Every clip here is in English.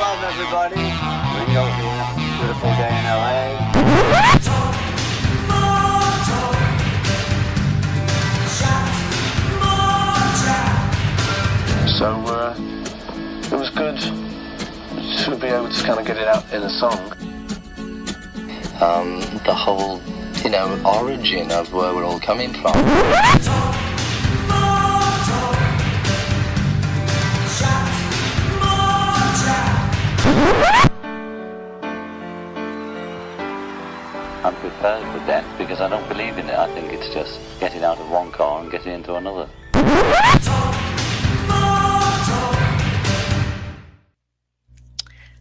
love, everybody. Ringo here. Beautiful day in LA. So it was good to be able to kind of get it out in a song. The whole, origin of where we're all coming from. I'm prepared for death because I don't believe in it. I think it's just getting out of one car and getting into another.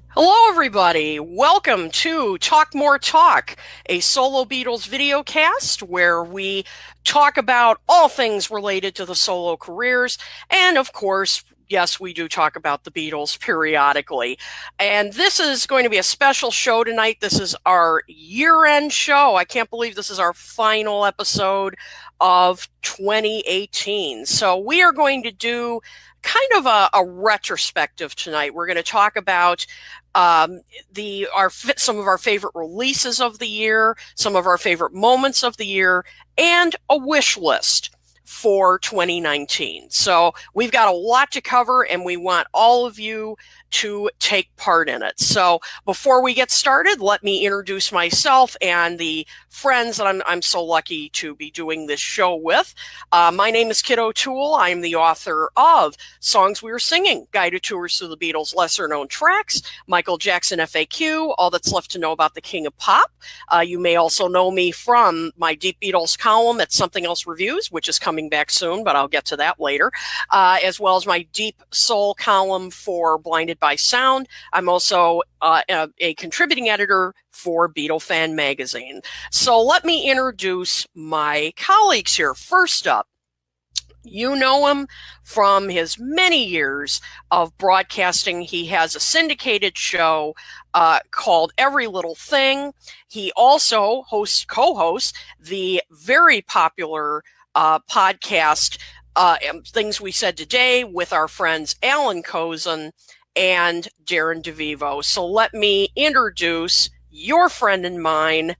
Hello, everybody. Welcome to Talk More Talk, a solo Beatles video cast where we talk about all things related to the solo careers. And of course, yes, we do talk about the Beatles periodically. And this is going to be a special show tonight. This is our year-end show. I can't believe this is our final episode of 2018. So we are going to do kind of a retrospective tonight. We're going to talk about some of our favorite releases of the year, some of our favorite moments of the year, and a wish list for 2019. So we've got a lot to cover, and we want all of you to take part in it. So before we get started, let me introduce myself and the friends that I'm so lucky to be doing this show with. My name is Kit O'Toole. I'm the author of Songs We Were Singing, Guided Tours Through the Beatles' Lesser Known Tracks, Michael Jackson FAQ, All That's Left to Know About the King of Pop. You may also know me from my Deep Beatles column at Something Else Reviews, which is coming back soon, but I'll get to that later, as well as my Deep Soul column for Blinded by Sound. I'm also a contributing editor for Beatle Fan Magazine. So let me introduce my colleagues here. First up, you know him from his many years of broadcasting. He has a syndicated show called Every Little Thing. He also co-hosts the very popular podcast, Things We Said Today, with our friends Alan Kozin and Darren DeVivo. So let me introduce your friend and mine,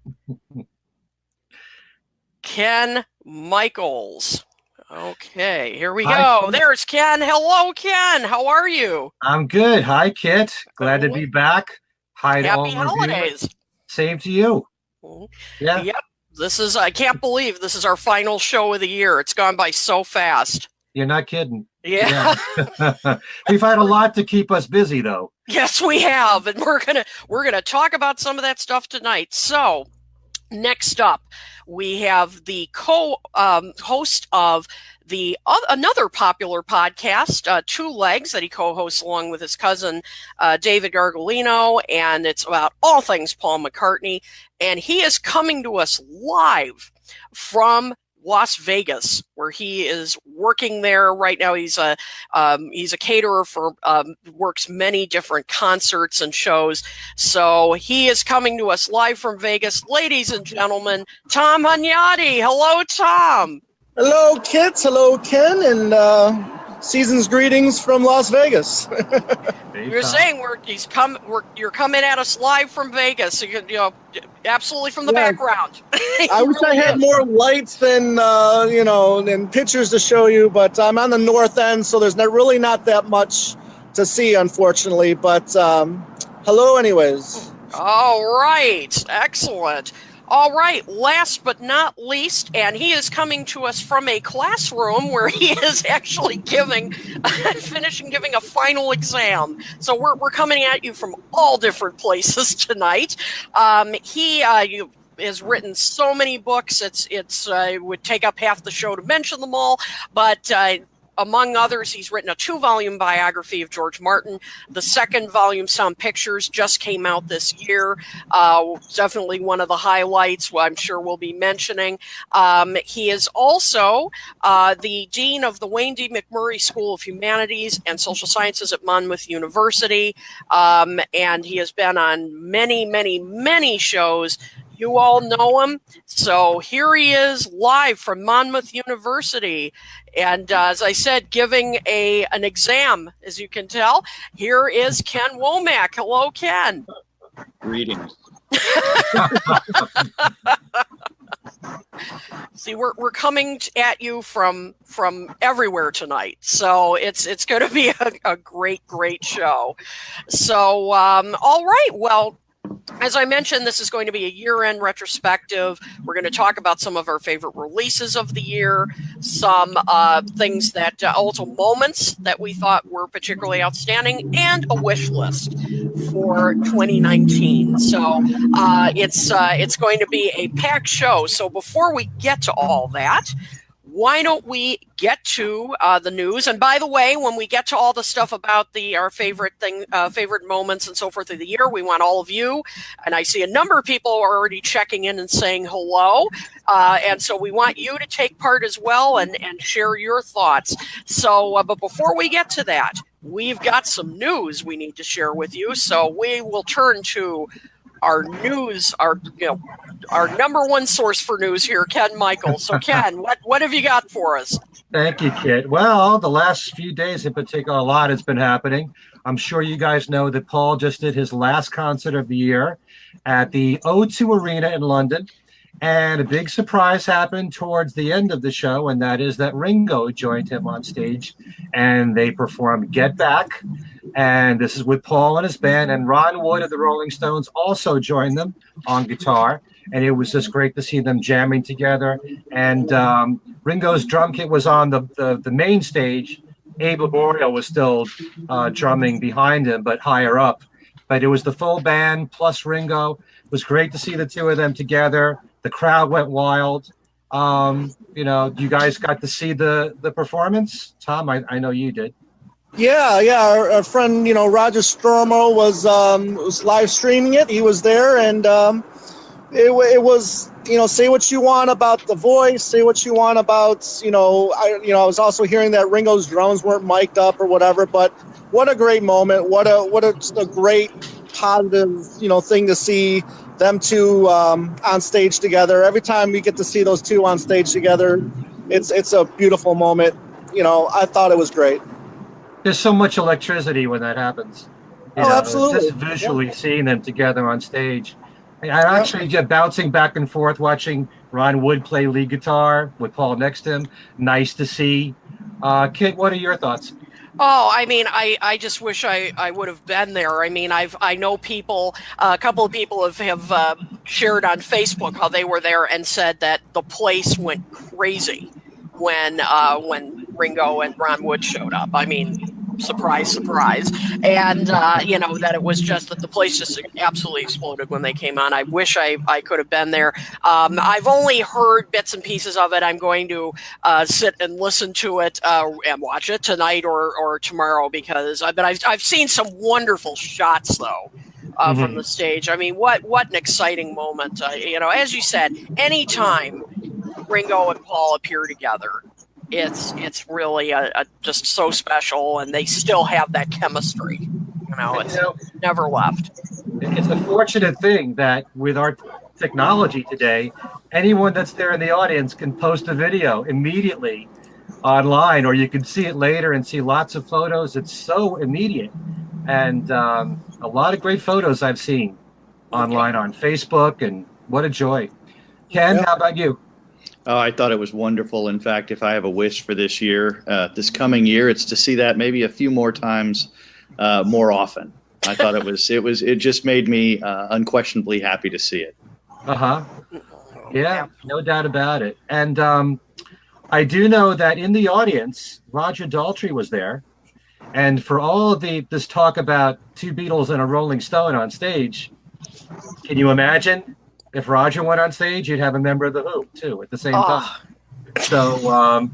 Ken Michaels. Okay, here we go. Ken. There's Ken. Hello, Ken. How are you? I'm good. Hi, Kit. Glad to be back. Hi to all Happy of you. holidays. Same to you. Yeah. Yep. I can't believe this is our final show of the year. It's gone by so fast. You're not kidding. Yeah. We've had a lot to keep us busy, though. Yes, we have, and we're gonna talk about some of that stuff tonight. So, next up, we have the host of another popular podcast, Two Legs, that he co-hosts along with his cousin David Gargolino, and it's about all things Paul McCartney. And he is coming to us live from Las Vegas, where he is working there right now. He's a caterer for works many different concerts and shows. So he is coming to us live from Vegas, ladies and gentlemen. Tom Hunyadi. Hello, Tom. Hello, Kit. Hello, Ken, and season's greetings from Las Vegas. You're saying you're coming at us live from Vegas. So absolutely from the background. I wish I had more lights than and pictures to show you, but I'm on the north end, so there's really not that much to see, unfortunately. But hello, anyways. All right, excellent. All right, last but not least, and he is coming to us from a classroom where he is actually finishing giving a final exam. So we're coming at you from all different places tonight. He has written so many books. It would take up half the show to mention them all, but among others, he's written a 2-volume biography of George Martin. The second volume, Sound Pictures, just came out this year. Definitely one of the highlights, I'm sure we'll be mentioning. He is also the dean of the Wayne D. McMurray School of Humanities and Social Sciences at Monmouth University. And he has been on many, many, many shows. You all know him. So here he is live from Monmouth University. And as I said, giving an exam, as you can tell. Here is Ken Womack. Hello, Ken. Greetings. See, we're coming at you from everywhere tonight, so it's going to be a great show. So, all right, well, as I mentioned, this is going to be a year-end retrospective. We're going to talk about some of our favorite releases of the year, some things that also moments that we thought were particularly outstanding, and a wish list for 2019. So it's going to be a packed show. So before we get to all that, why don't we get to the news? And by the way, when we get to all the stuff about our favorite moments and so forth of the year, we want all of you. And I see a number of people are already checking in and saying hello. And so we want you to take part as well and share your thoughts. So, but before we get to that, we've got some news we need to share with you. So we will turn to our news, our number one source for news here, Ken Michael. So Ken, what have you got for us? Thank you, Kit. Well, the last few days in particular, a lot has been happening. I'm sure you guys know that Paul just did his last concert of the year at the O2 Arena in London. And a big surprise happened towards the end of the show, and that is that Ringo joined him on stage, and they performed Get Back. And this is with Paul and his band, and Ron Wood of the Rolling Stones also joined them on guitar. And it was just great to see them jamming together. And Ringo's drum kit was on the main stage. Abe Laboriel was still drumming behind him, but higher up. But it was the full band plus Ringo. It was great to see the two of them together. The crowd went wild. You guys got to see the performance? Tom, I know you did. Yeah. Our friend, Roger Stormo was live streaming it. He was there, and it was, say what you want about the voice, say what you want about, I was also hearing that Ringo's drums weren't mic'd up or whatever, but what a great moment. What a great positive, thing to see them two on stage together. Every time we get to see those two on stage together, it's a beautiful moment. I thought it was great. There's so much electricity when that happens. Absolutely. Just visually seeing them together on stage. I'm actually just bouncing back and forth watching Ron Wood play lead guitar with Paul next to him. Nice to see. Kit, what are your thoughts? Oh, I mean, I just wish I would have been there. I mean, I know people, a couple of people have shared on Facebook how they were there and said that the place went crazy when Ringo and Ron Wood showed up. I mean, surprise, and that it was just that the place just absolutely exploded when they came on. I wish I could have been there. I've only heard bits and pieces of it. I'm going to sit and listen to it and watch it tonight or tomorrow, because I've seen some wonderful shots though from the stage. I mean, what an exciting moment. As you said, anytime Ringo and Paul appear together, it's really just so special, and they still have that chemistry. It's never left. It's a fortunate thing that with our technology today, anyone that's there in the audience can post a video immediately online, or you can see it later and see lots of photos. It's so immediate, and a lot of great photos I've seen online on Facebook, and what a joy. Ken, how about you? Oh, I thought it was wonderful. In fact, if I have a wish for this year, this coming year, it's to see that maybe a few more times, more often. I thought it just made me unquestionably happy to see it. Yeah, no doubt about it. And I do know that in the audience, Roger Daltrey was there. And for all of this talk about two Beatles and a Rolling Stone on stage, can you imagine? If Roger went on stage, you'd have a member of the Who too at the same time. So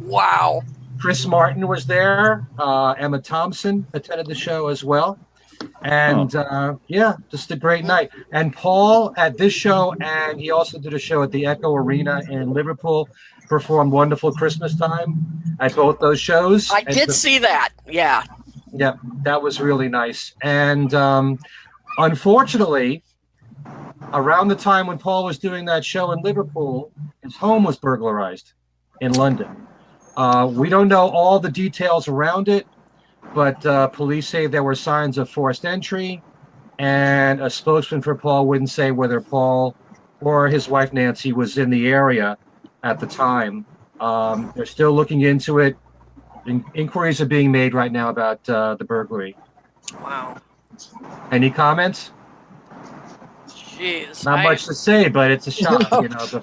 wow. Chris Martin was there. Emma Thompson attended the show as well. And just a great night. And Paul at this show, and he also did a show at the Echo Arena in Liverpool, performed Wonderful Christmas Time at both those shows. I did see that. Yeah. Yeah, that was really nice. And unfortunately, around the time when Paul was doing that show in Liverpool, his home was burglarized in London. We don't know all the details around it, but police say there were signs of forced entry, and a spokesman for Paul wouldn't say whether Paul or his wife Nancy was in the area at the time. They're still looking into it. Inquiries are being made right now about the burglary. Wow. Any comments? Jeez. Not much to say, but it's a shock.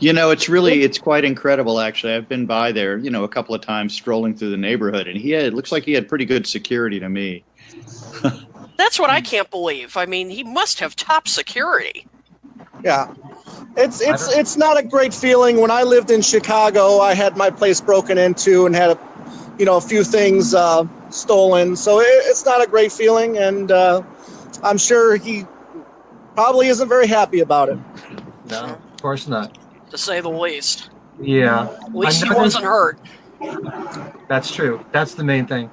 It's quite incredible, actually. I've been by there, a couple of times strolling through the neighborhood, and it looks like he had pretty good security to me. That's what I can't believe. I mean, he must have top security. Yeah. It's not a great feeling. When I lived in Chicago, I had my place broken into and had a few things stolen. So it's not a great feeling, and I'm sure he probably isn't very happy about it. No, of course not. To say the least. Yeah. At least he wasn't hurt. That's true. That's the main thing.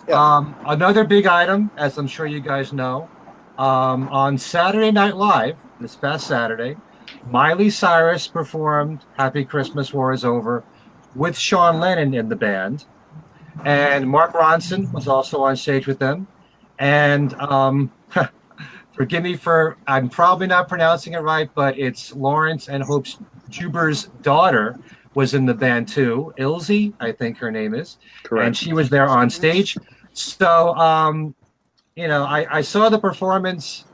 Yeah. Another big item, as I'm sure you guys know, on Saturday Night Live, this past Saturday, Miley Cyrus performed Happy Christmas, War is Over with Sean Lennon in the band. And Mark Ronson was also on stage with them. And forgive me I'm probably not pronouncing it right, but it's Lawrence and Hope Juber's daughter was in the band too. Ilse, I think her name is. Correct. And she was there on stage. So, I saw the performance.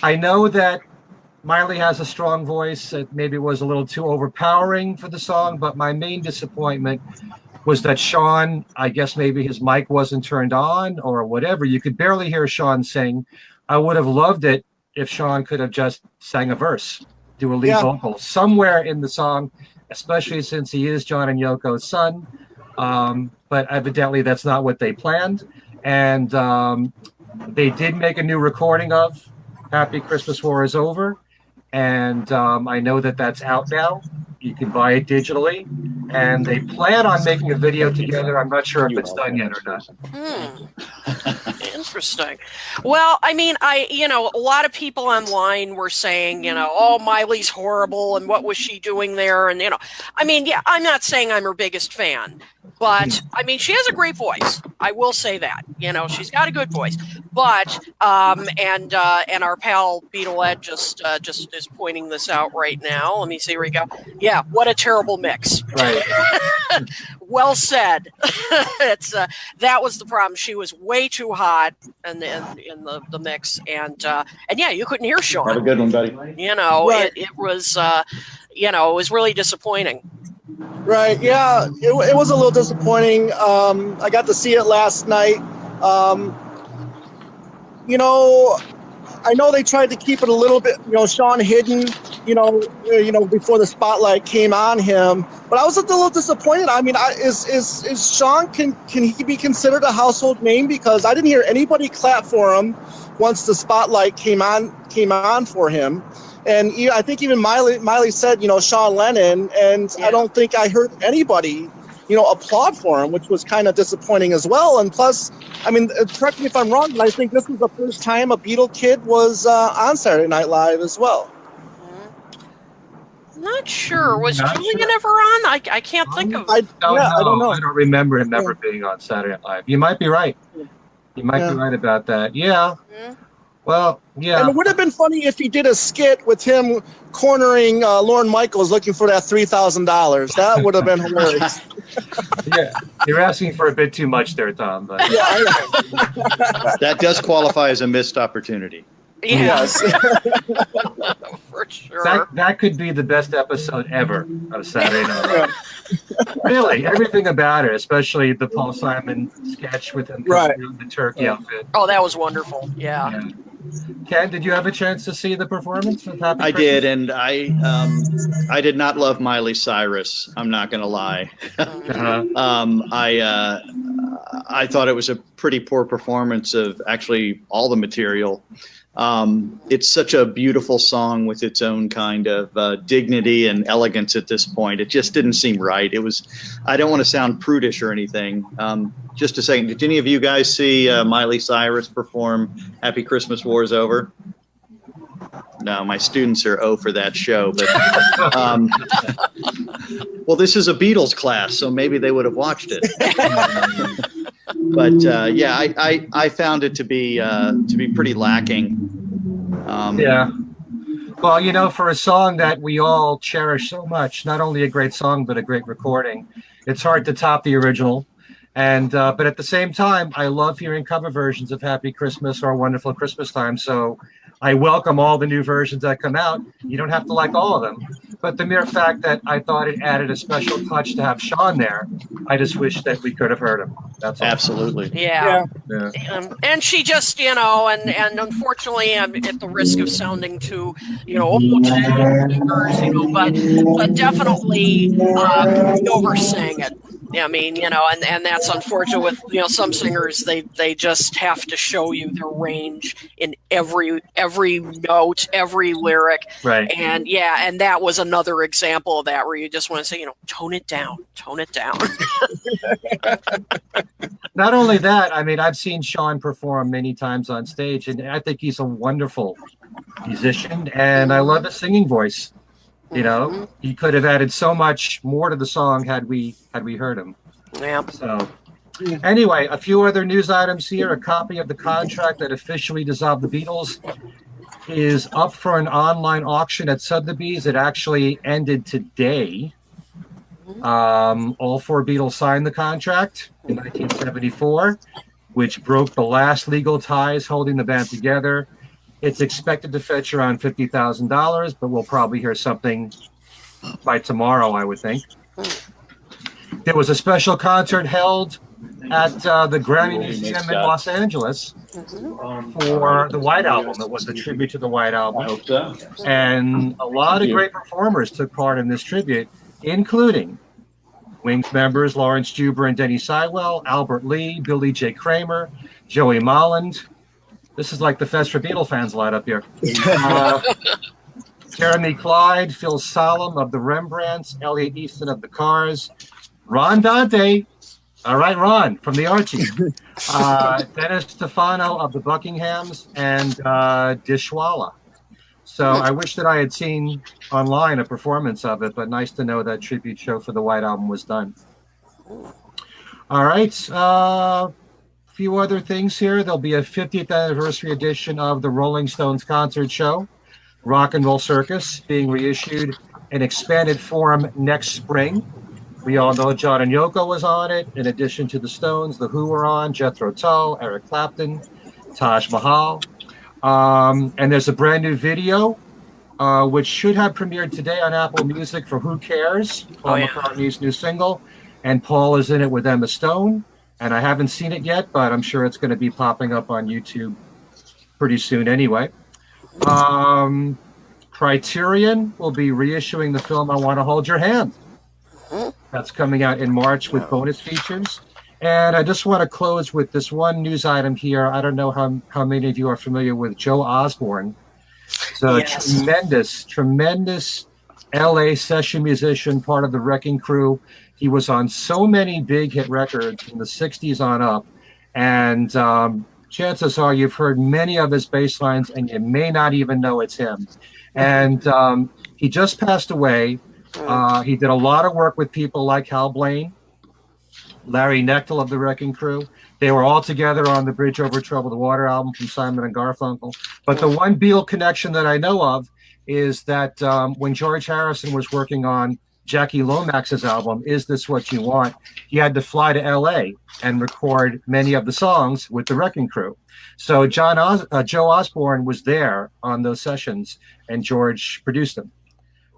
I know that Miley has a strong voice. It maybe was a little too overpowering for the song, but my main disappointment was that Sean, I guess maybe his mic wasn't turned on or whatever. You could barely hear Sean sing. I would have loved it if Sean could have just sang a verse, do a lead vocal somewhere in the song, especially since he is John and Yoko's son. But evidently that's not what they planned. And they did make a new recording of Happy Christmas, War is Over. And I know that that's out now. You can buy it digitally. And they plan on making a video together. I'm not sure if it's done yet or not. Interesting. Well, I mean, a lot of people online were saying, oh, Miley's horrible and what was she doing there? And, I'm not saying I'm her biggest fan, but I mean, she has a great voice. I will say that, she's got a good voice, but, and our pal Beetle Ed just is pointing this out right now. Let me see, here we go. Yeah. What a terrible mix. Right. Well said. That was the problem. She was way too hot in the mix, and yeah, you couldn't hear Sean. Have a good one, buddy. Right. It was really disappointing. Right. Yeah. It was a little disappointing. I got to see it last night. I know they tried to keep it a little bit, Sean hidden, before the spotlight came on him. But I was a little disappointed. I mean, is Sean, can he be considered a household name? Because I didn't hear anybody clap for him once the spotlight came on for him. And I think even Miley said, Sean Lennon, and I don't think I heard anybody, applaud for him, which was kind of disappointing as well. And plus, I mean, correct me if I'm wrong, but I think this was the first time a Beatle kid was on Saturday Night Live as well. Not sure. Was Julian ever on? I can't think of. I don't know. I don't remember him ever being on Saturday Night Live. You might be right. You might be right about that. Yeah. Mm-hmm. Well, yeah. And it would have been funny if he did a skit with him cornering Lorne Michaels looking for that $3,000. That would have been hilarious. Yeah, you're asking for a bit too much there, Tom. But that does qualify as a missed opportunity. Yes. For sure. That could be the best episode ever of Saturday Night Live. Really, everything about it, especially the Paul Simon sketch with him in the turkey outfit. Oh, that was wonderful. Yeah. Ken, did you have a chance to see the performance of Happy Christmas? Did, and I did not love Miley Cyrus. I'm not going to lie. I thought it was a pretty poor performance of actually all the material. It's such a beautiful song with its own kind of dignity and elegance at this point. It just didn't seem right. I don't want to sound prudish or anything. Just a second. Did any of you guys see Miley Cyrus perform Happy Christmas, War is Over? No, my students are O for that show. But well, this is a Beatles class, so maybe they would have watched it. But yeah, I found it to be pretty lacking. Yeah. Well, you know, for a song that we all cherish so much, not only a great song but a great recording, it's hard to top the original. And but at the same time, I love hearing cover versions of Happy Christmas or Wonderful Christmas Time. So I welcome all the new versions that come out. You don't have to like all of them, but the mere fact that I thought it added a special touch to have Sean there, I just wish that we could have heard him. That's all. Absolutely. Yeah. Yeah. And she just, you know, and unfortunately, I'm at the risk of sounding too, you know, old to singers, you know, but definitely oversang it. Yeah, I mean, you know, and that's unfortunate with, you know, some singers, they just have to show you their range in every note, every lyric. Right. And yeah, and that was another example of that where you just want to say, you know, tone it down. Not only that, I mean, I've seen Sean perform many times on stage, and I think he's a wonderful musician, and I love his singing voice. You know, he could have added so much more to the song had we heard him. Yeah. So anyway, a few other news items here. A copy of the contract that officially dissolved the Beatles is up for an online auction at Sotheby's. It actually ended today. All four Beatles signed the contract in 1974, which broke the last legal ties holding the band together. It's expected to fetch around $50,000, but we'll probably hear something by tomorrow, I would think. There was a special concert held at the Grammy Museum in Los Angeles for the White Album. It was a tribute to the White Album. And a lot of great performers took part in this tribute, including Wings members Lawrence Juber and Denny Seiwell, Albert Lee, Billy J. Kramer, Joey Molland. This is like the Fest for Beatle fans lot up here. Jeremy Clyde, Phil Solemn of the Rembrandts, Elliot Easton of the Cars, Ron Dante, all right, Ron, from the Archies, Dennis Stefano of the Buckinghams, and Dishwalla. So I wish that I had seen online a performance of it, but nice to know that tribute show for the White Album was done. All right. Few other things here. There'll be a 50th anniversary edition of the Rolling Stones concert show, Rock and Roll Circus, being reissued in expanded form next spring. We all know John and Yoko was on it. In addition to the Stones, The Who were on, Jethro Tull, Eric Clapton, Taj Mahal. And there's a brand new video, which should have premiered today on Apple Music for Who Cares, Paul McCartney's new single. And Paul is in it with Emma Stone. And I haven't seen it yet, but I'm sure it's going to be popping up on YouTube pretty soon anyway. Criterion will be reissuing the film I Want to Hold Your Hand. That's coming out in March with bonus features. And I just want to close with this one news item here. I don't know how many of you are familiar with Joe Osborne. So tremendous LA session musician, part of the Wrecking Crew. He was on so many big hit records from the 60s on up. And chances are you've heard many of his bass lines and you may not even know it's him. And he just passed away. He did a lot of work with people like Hal Blaine, Larry Knechtel of the Wrecking Crew. They were all together on the Bridge Over Troubled Water album from Simon and Garfunkel. But the one Beatle connection that I know of is that when George Harrison was working on Jackie Lomax's album, Is This What You Want?, he had to fly to LA and record many of the songs with the Wrecking Crew. So Joe Osborne was there on those sessions, and George produced them.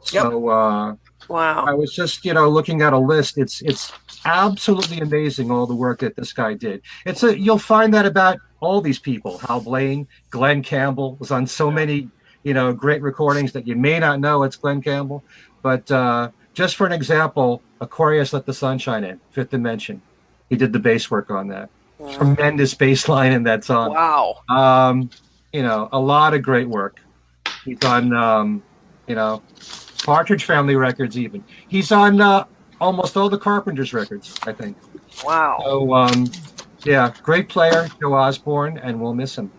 So wow. I was just, looking at a list. It's absolutely amazing all the work that this guy did. You'll find that about all these people. Hal Blaine, Glenn Campbell was on so many, great recordings that you may not know it's Glenn Campbell. But just for an example, Aquarius Let the Sunshine In, Fifth Dimension. He did the bass work on that. Tremendous bass line in that song. Wow. A lot of great work. He's on, Partridge Family records even. He's on almost all the Carpenters records, I think. Wow. So, great player, Joe Osborne, and we'll miss him.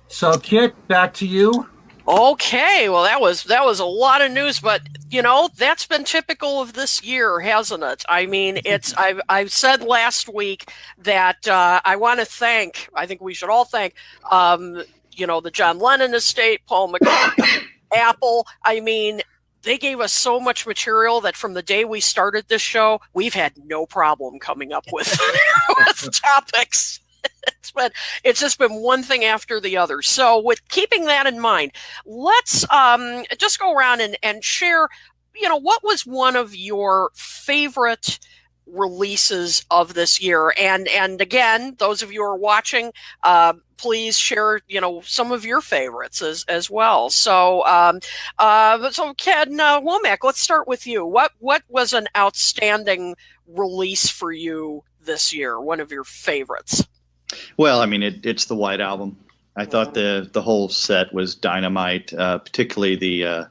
So, Kit, back to you. Okay, well that was a lot of news, but you know that's been typical of this year, hasn't it? I mean, it's I've said last week that I want to thank. I think we should all thank, you know, the John Lennon estate, Paul McCartney, Apple. I mean, they gave us so much material that from the day we started this show, we've had no problem coming up with, with topics. It's just been one thing after the other. So with keeping that in mind, let's just go around and share, you know, what was one of your favorite releases of this year? And again, those of you who are watching, please share, you know, some of your favorites as well. So so Ken Womack, let's start with you. What was an outstanding release for you this year? One of your favorites? Well, I mean, it's the White Album. I thought the whole set was dynamite, particularly the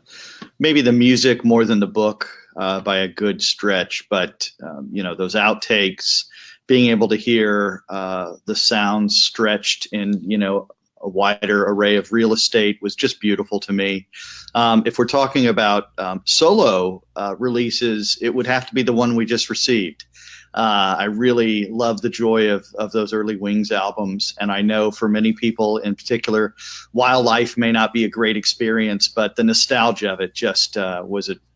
maybe the music more than the book by a good stretch. But you know, those outtakes, being able to hear the sounds stretched in, you know, a wider array of real estate was just beautiful to me. If we're talking about solo releases, it would have to be the one we just received. I really love the joy of those early Wings albums. And I know for many people in particular, Wildlife may not be a great experience, but the nostalgia of it just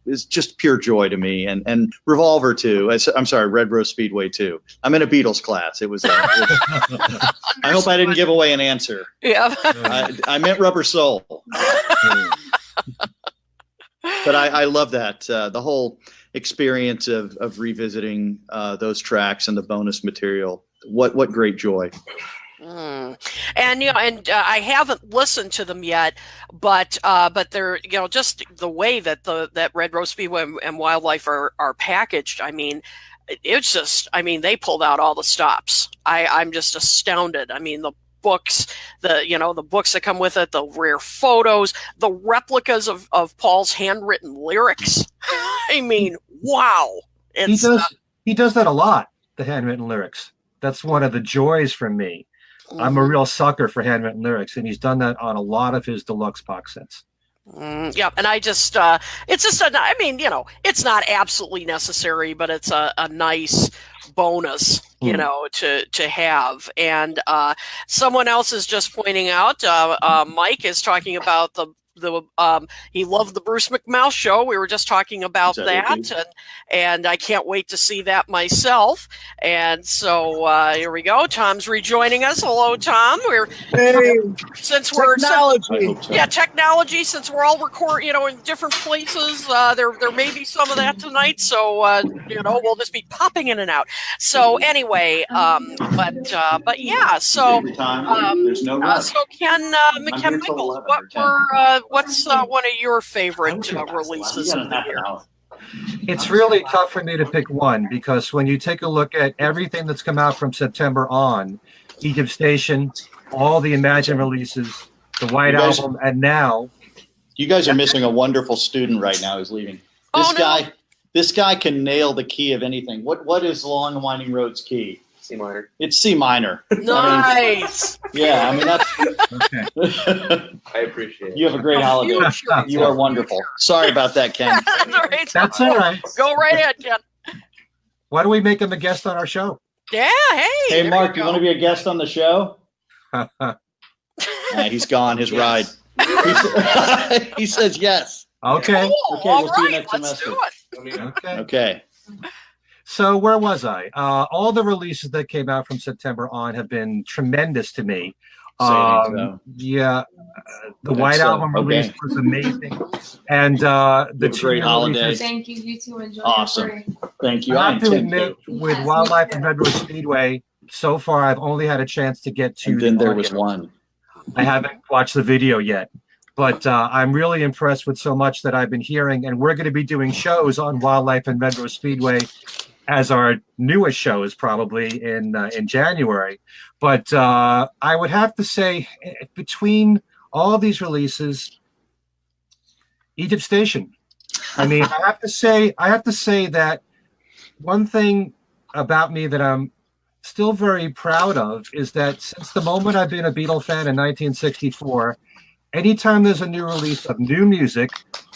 is just pure joy to me. And Revolver too. I'm sorry, Red Rose Speedway too. I'm in a Beatles class. It was. I hope I didn't give away an answer. Yeah. I meant Rubber Soul. But I love that. The whole experience of revisiting those tracks and the bonus material. What great joy. And you know, and I haven't listened to them yet, but they're, you know, just the way that that Red Rose Speedway and Wildlife are packaged. I mean, it's just, I mean, they pulled out all the stops. I'm just astounded. I mean, the books, the books that come with it, the rare photos, the replicas of Paul's handwritten lyrics. I mean, wow. He does that a lot, the handwritten lyrics. That's one of the joys for me. I'm a real sucker for handwritten lyrics, and he's done that on a lot of his deluxe box sets. Yeah, and I just, it's just, I mean, you know, it's not absolutely necessary, but it's a nice bonus, you know, to have. And someone else is just pointing out, Mike is talking about he loved the Bruce McMouse show. We were just talking about that, and I can't wait to see that myself. And so here we go. Tom's rejoining us. Hello, Tom. Since we're technology. Technology. Since we're all recording, in different places, there may be some of that tonight. So we'll just be popping in and out. So anyway, but yeah. So there's no rush. So Ken Michaels, what's one of your favorite releases of the year? It's really tough for me to pick one, because when you take a look at everything that's come out from September on, Egypt Station, all the Imagine releases, the White Album, and now. You guys are missing a wonderful student right now who's leaving. This guy can nail the key of anything. What is Long and Winding Road's key? C minor. It's C minor. Nice. I mean that's. Okay. I appreciate it. You have a great holiday. You are wonderful. Sorry about that, Ken. That's all right. Go right ahead, Ken. Why don't we make him a guest on our show? Yeah. Hey, Mark, you want to be a guest on the show? He's gone. His ride. He says yes. Okay. Cool. Okay. All We'll see you right, next let's semester. do it. Okay. So where was I? All the releases that came out from September on have been tremendous to me. The White Album release was amazing, and the great holiday. Thank you. You too. Enjoy. Awesome. Thank you. I have to admit, with Wildlife and Red Rose Speedway, so far I've only had a chance to get to. And then there was one. I haven't watched the video yet, but I'm really impressed with so much that I've been hearing, and we're going to be doing shows on Wildlife and Red Rose Speedway as our newest show is probably in January. But I would have to say, between all of these releases, Egypt Station. I mean, I have to say that one thing about me that I'm still very proud of is that since the moment I've been a Beatle fan in 1964, anytime there's a new release of new music,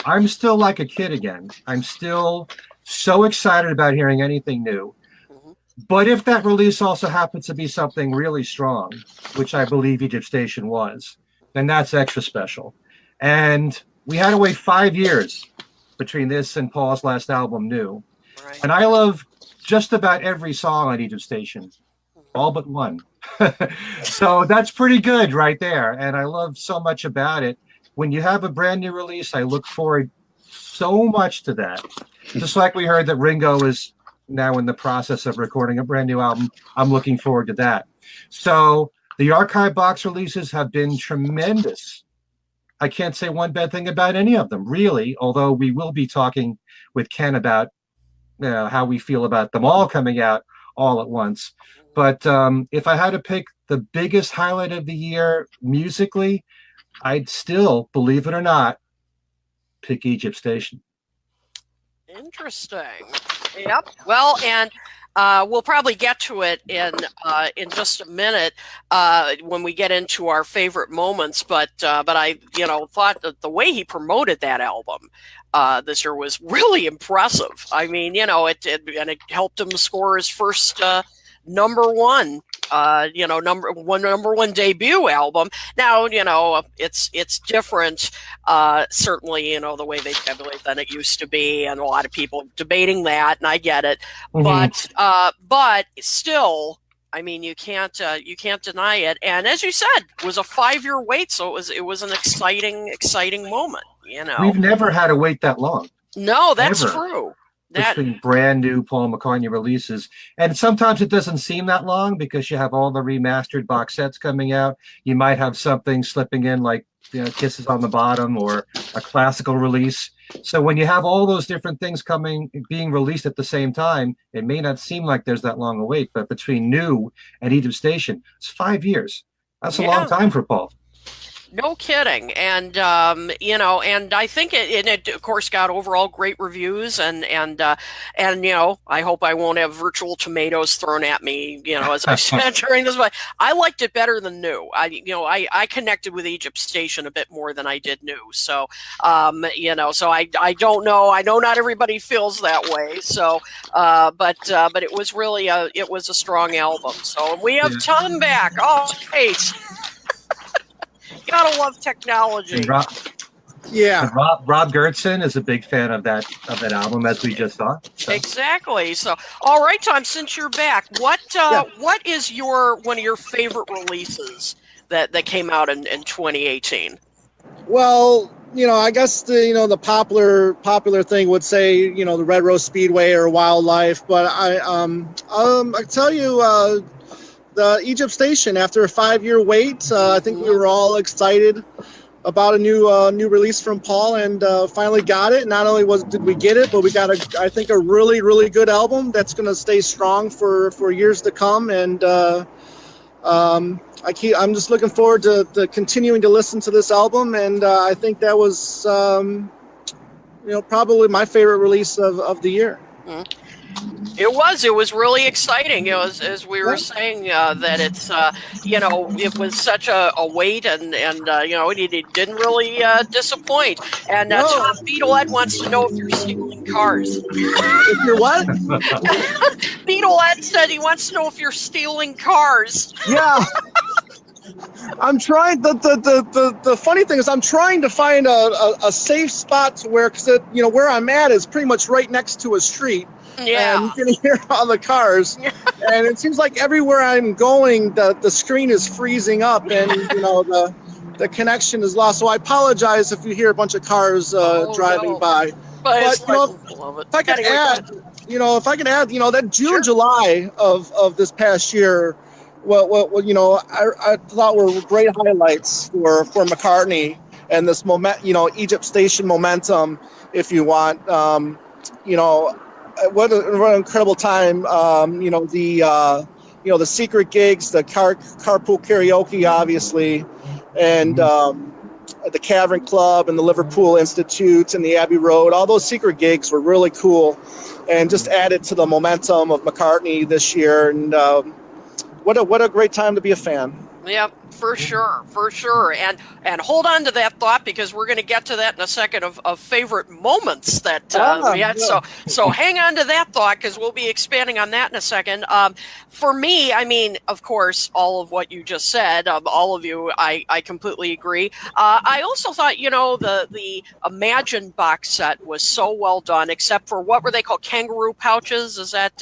I'm still like a kid again. I'm still so excited about hearing anything new. But if that release also happens to be something really strong, which I believe Egypt Station was, then that's extra special. And we had to wait 5 years between this and Paul's last album, New. Right. And I love just about every song on Egypt Station, all but one. So that's pretty good right there. And I love so much about it. When you have a brand new release, I look forward so much to that. Just like we heard that Ringo is now in the process of recording a brand new album, I'm looking forward to that. So the archive box releases have been tremendous. I can't say one bad thing about any of them, really, although we will be talking with Ken about how we feel about them all coming out all at once. But if I had to pick the biggest highlight of the year musically, I'd still, believe it or not, pick Egypt Station. Interesting. Yep. Well, and we'll probably get to it in just a minute when we get into our favorite moments. But I thought that the way he promoted that album this year was really impressive. I mean, it helped him score his first number one number one debut album. Now, it's different, certainly, the way they tabulate than it used to be, and a lot of people debating that, and I get it. But still, I mean, you can't deny it. And as you said, it was a 5-year wait, so it was an exciting moment. We've never had to wait that long. No, that's Ever. true. Between brand new Paul McCartney releases. And sometimes it doesn't seem that long because you have all the remastered box sets coming out. You might have something slipping in like Kisses on the Bottom or a classical release. So when you have all those different things being released at the same time, it may not seem like there's that long a wait, but between New and Egypt Station, it's 5 years. That's a long time for Paul. No kidding. And, and I think it of course got overall great reviews and I hope I won't have virtual tomatoes thrown at me, as I said during this, but I liked it better than New. I connected with Egypt Station a bit more than I did New. So, so I don't know. I know not everybody feels that way. So, but it was really it was a strong album. So we have Tom back. Oh, Kate. Gotta love technology. And Rob Gertson is a big fan of that album, as we just saw. So. Exactly. So, all right, Tom. Since you're back, what is one of your favorite releases that came out in 2018? Well, I guess the popular thing would say the Red Rose Speedway or Wildlife, but I tell you. The Egypt Station, after a 5-year wait, I think we were all excited about a new release from Paul, and finally got it. Not only did we get it, but we got I think a really, really good album that's going to stay strong for years to come. And I'm just looking forward to continuing to listen to this album. And I think that was probably my favorite release of the year. Mm-hmm. It was really exciting. As we were saying, that it's, it was such a wait, and it didn't really disappoint. And Tom Beatlehead wants to know if you're stealing cars. If you're what? Beatlehead said he wants to know if you're stealing cars. Yeah. I'm trying. The funny thing is, I'm trying to find a safe spot to where, because where I'm at is pretty much right next to a street. Yeah. And you can hear all the cars. And it seems like everywhere I'm going, the screen is freezing up, and the connection is lost. So I apologize if you hear a bunch of cars driving by. But if I could add, that June, July of this past year, I thought were great highlights for McCartney and this Egypt Station momentum, if you want. What an incredible time. The secret gigs, the carpool karaoke, obviously, and the Cavern Club and the Liverpool Institute and the Abbey Road. All those secret gigs were really cool and just added to the momentum of McCartney this year. And what a great time to be a fan. Yep, For sure. And hold on to that thought, because we're going to get to that in a second of favorite moments that we had. Yeah. So hang on to that thought, because we'll be expanding on that in a second. For me, I mean, of course, all of what you just said, all of you, I completely agree. I also thought, the Imagine box set was so well done, except for what were they called? Kangaroo pouches? Is that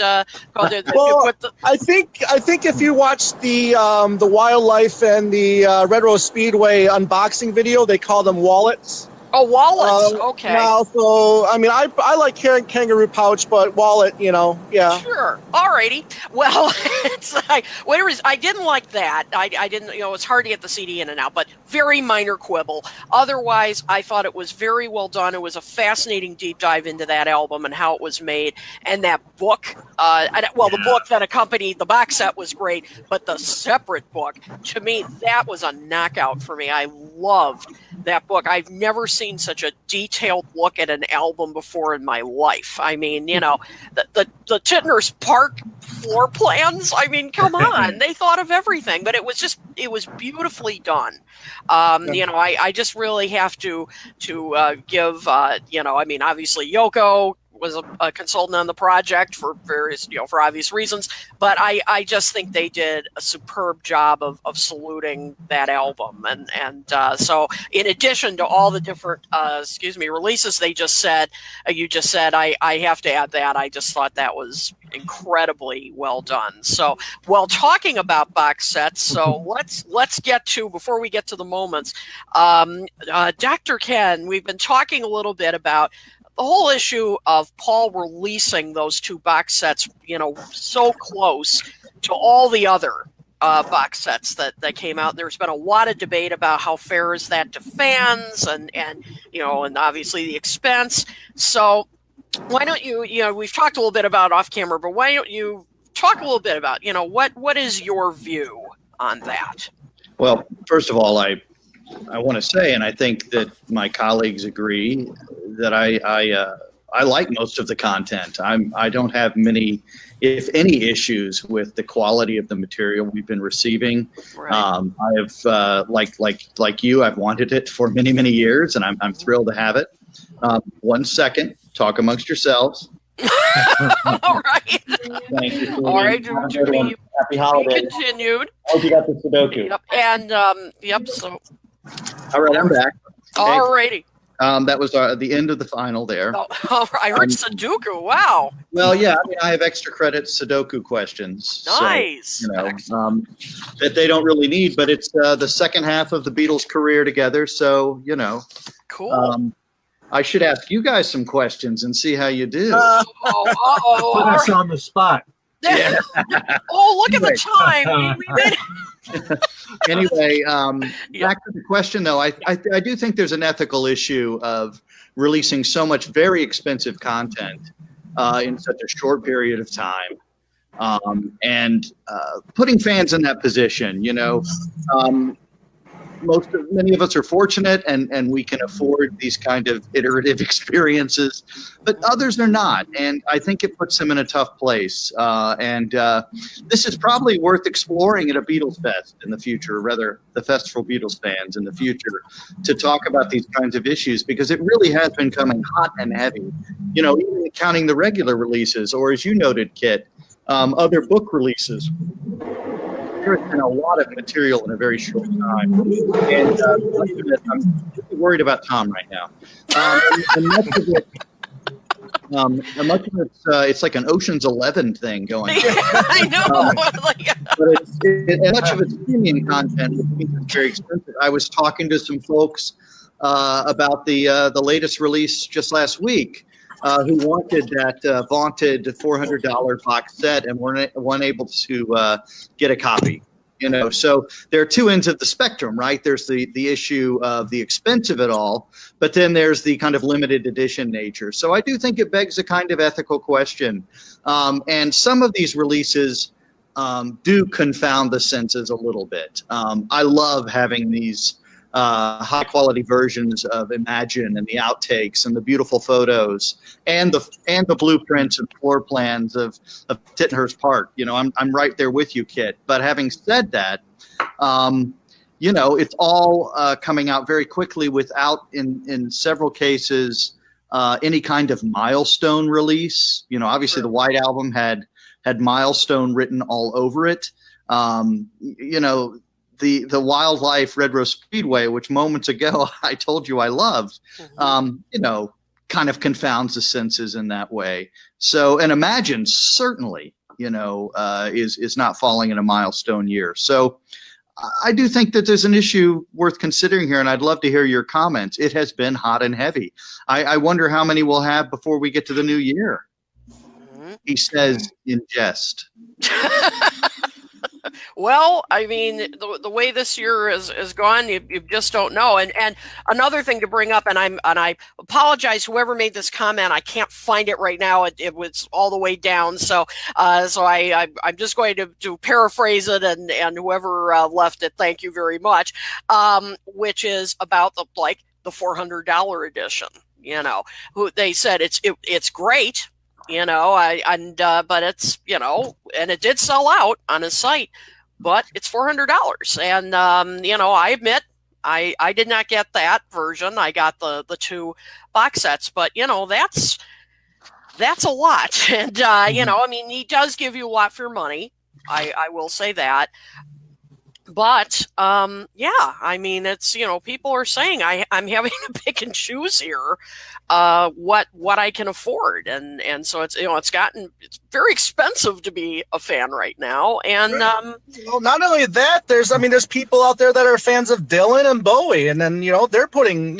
called? Well, I think if you watch the wildlife and the Retro Speedway unboxing video, they call them wallets. Oh, wallets. Okay. Now, so I mean, I like kangaroo pouch, but wallet, yeah. Sure. Alrighty. Well, it's like, I didn't like that. I didn't, it's hard to get the CD in and out, but very minor quibble. Otherwise, I thought it was very well done. It was a fascinating deep dive into that album and how it was made. And that book, the book that accompanied the box set was great, but the separate book, to me, that was a knockout for me. I loved that book. I've never seen such a detailed look at an album before in my life. I mean, the Titner's Park floor plans. I mean, come on, they thought of everything, but it was beautifully done. I just really have to give, I mean, obviously Yoko was a consultant on the project for various, for obvious reasons, but I just think they did a superb job of saluting that album. And so in addition to all the different, releases you just said, I have to add that. I just thought that was incredibly well done. So while talking about box sets, so let's get to, before we get to the moments, Dr. Ken, we've been talking a little bit about the whole issue of Paul releasing those two box sets, so close to all the other box sets that came out. There's been a lot of debate about how fair is that to fans and obviously the expense. So why don't you, we've talked a little bit about off camera, but why don't you talk a little bit about, what is your view on that? Well, first of all, I want to say, and I think that my colleagues agree, that I like most of the content. I don't have many, if any, issues with the quality of the material we've been receiving. Right. I have, like you, I've wanted it for many, many years, and I'm thrilled to have it. 1 second, talk amongst yourselves. All right. Thank you. All right. Happy holidays. Continued. Hope you got the Sudoku. Yep. And So. All right, I'm back. All righty. That was the end of the final there. Oh, I heard Sudoku. Wow. Well, yeah, I mean, I have extra credit Sudoku questions. Nice. So, that they don't really need, but it's the second half of the Beatles' career together. So, Cool. I should ask you guys some questions and see how you do. Put us on the spot. Yeah. Oh, look at the time. We made Anyway, back to the question, though. I do think there's an ethical issue of releasing so much very expensive content in such a short period of time, and putting fans in that position. Many of us are fortunate and we can afford these kind of iterative experiences, but others are not. And I think it puts them in a tough place. And this is probably worth exploring at a Beatles Fest in the future, rather the Fest for Beatles fans in the future, to talk about these kinds of issues, because it really has been coming hot and heavy, even counting the regular releases, or as you noted, Kit, other book releases. There's been a lot of material in a very short time, and I'm really worried about Tom right now. And much of it, it's like an Ocean's 11 thing going on. I know. But much of it's premium content, which means it's very expensive. I was talking to some folks about the latest release just last week, who wanted that vaunted $400 box set and weren't able to get a copy. So there are two ends of the spectrum, right? There's the issue of the expense of it all, but then there's the kind of limited edition nature. So I do think it begs a kind of ethical question. And some of these releases do confound the senses a little bit. I love having these high quality versions of Imagine and the outtakes and the beautiful photos and the blueprints and floor plans of Tittenhurst Park. I'm right there with you, Kit. But having said that, it's all coming out very quickly without, in several cases, any kind of milestone release. Obviously the White Album had milestone written all over it. The Wildlife Red Rose Speedway, which moments ago I told you I loved, kind of confounds the senses in that way. So, and Imagine certainly, is not falling in a milestone year. So I do think that there's an issue worth considering here, and I'd love to hear your comments. It has been hot and heavy. I wonder how many we'll have before we get to the new year. He says in jest. Well, I mean, the way this year is gone, you just don't know. And another thing to bring up, and I apologize, whoever made this comment, I can't find it right now. It was all the way down. So I'm just going to paraphrase it, and whoever left it, thank you very much. Which is about the $400 edition. Who they said it's great. But it's, and it did sell out on his site, but it's $400. And, I admit I did not get that version. I got the 2 box sets, but that's a lot. And, I mean, he does give you a lot for your money. I will say that. But, I mean, it's, people are saying I'm having to pick and choose here, what I can afford. And so it's, it's very expensive to be a fan right now. And, not only that, there's people out there that are fans of Dylan and Bowie. And then, they're putting,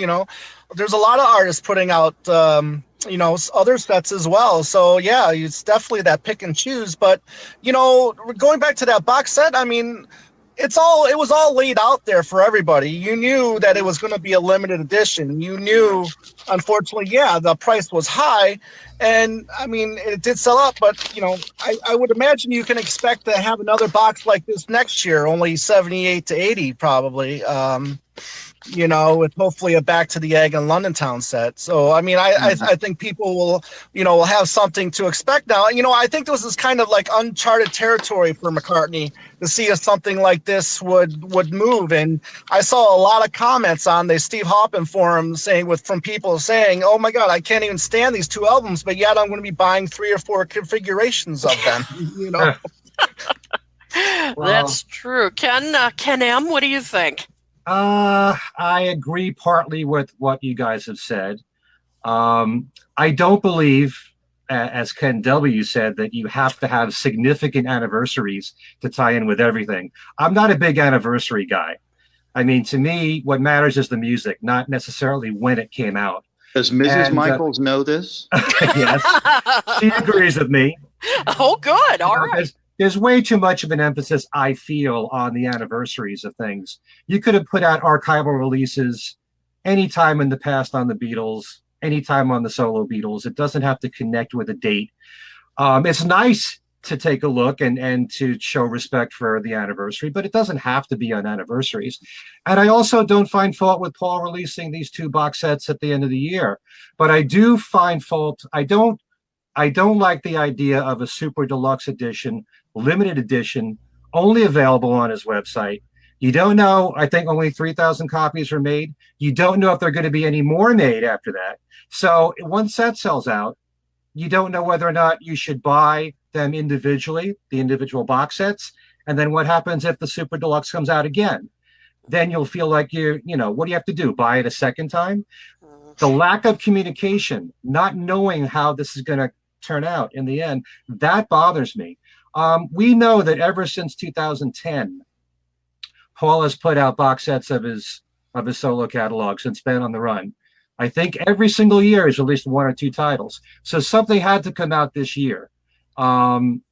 there's a lot of artists putting out, other sets as well. So yeah, it's definitely that pick and choose. But, going back to that box set, I mean, it was all laid out there for everybody. You knew that it was going to be a limited edition. You knew, unfortunately, the price was high, and I mean, it did sell out. But I would imagine you can expect to have another box like this next year, only 78 to 80 probably. With hopefully a Back to the Egg and London Town set. So, I mean, I think people will have something to expect now. I think this is kind of like uncharted territory for McCartney to see if something like this would move. And I saw a lot of comments on the Steve Hoppen forum from people saying, "Oh my God, I can't even stand these 2 albums, but yet I'm going to be buying 3 or 4 configurations of them." That's true. Ken M, what do you think? I agree partly with what you guys have said. I don't believe, as Ken W. said, that you have to have significant anniversaries to tie in with everything. I'm not a big anniversary guy. I mean, to me, what matters is the music, not necessarily when it came out. Does Mrs. Michaels know this? Yes, she agrees with me. Oh, good. All right. There's way too much of an emphasis, I feel, on the anniversaries of things. You could have put out archival releases anytime in the past on the Beatles, anytime on the solo Beatles. It doesn't have to connect with a date. It's nice to take a look and to show respect for the anniversary, but it doesn't have to be on anniversaries. And I also don't find fault with Paul releasing these 2 box sets at the end of the year. But I do find fault. I don't like the idea of a super deluxe edition, limited edition, only available on his website. You don't know. I think only 3,000 copies were made. You don't know if there are going to be any more made after that. So once that sells out, you don't know whether or not you should buy them individually, the individual box sets. And then what happens if the super deluxe comes out again? Then you'll feel like what do you have to do? Buy it a second time? The lack of communication, not knowing how this is going to turn out in the end, that bothers me. We know that ever since 2010, Paul has put out box sets of his solo catalog since been on the run. I think every single year is at least 1 or 2 titles. So something had to come out this year. And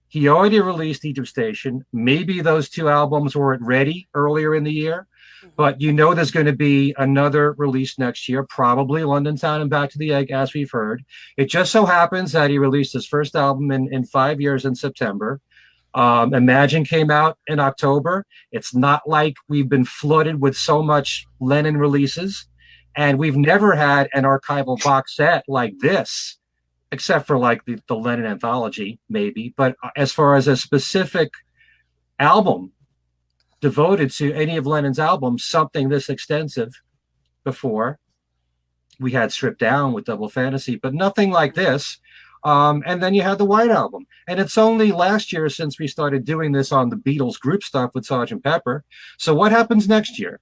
he already released Egypt Station. Maybe those 2 albums weren't ready earlier in the year. But there's going to be another release next year, probably London Town and Back to the Egg, as we've heard. It just so happens that he released his first album in 5 years in September. Imagine came out in October. It's not like we've been flooded with so much Lennon releases, and we've never had an archival box set like this, except for like the Lennon anthology, maybe. But as far as a specific album devoted to any of Lennon's albums something this extensive before. We had Stripped Down with Double Fantasy, but nothing like this. And then you had the White Album. And it's only last year since we started doing this on the Beatles group stuff with Sgt. Pepper. So what happens next year?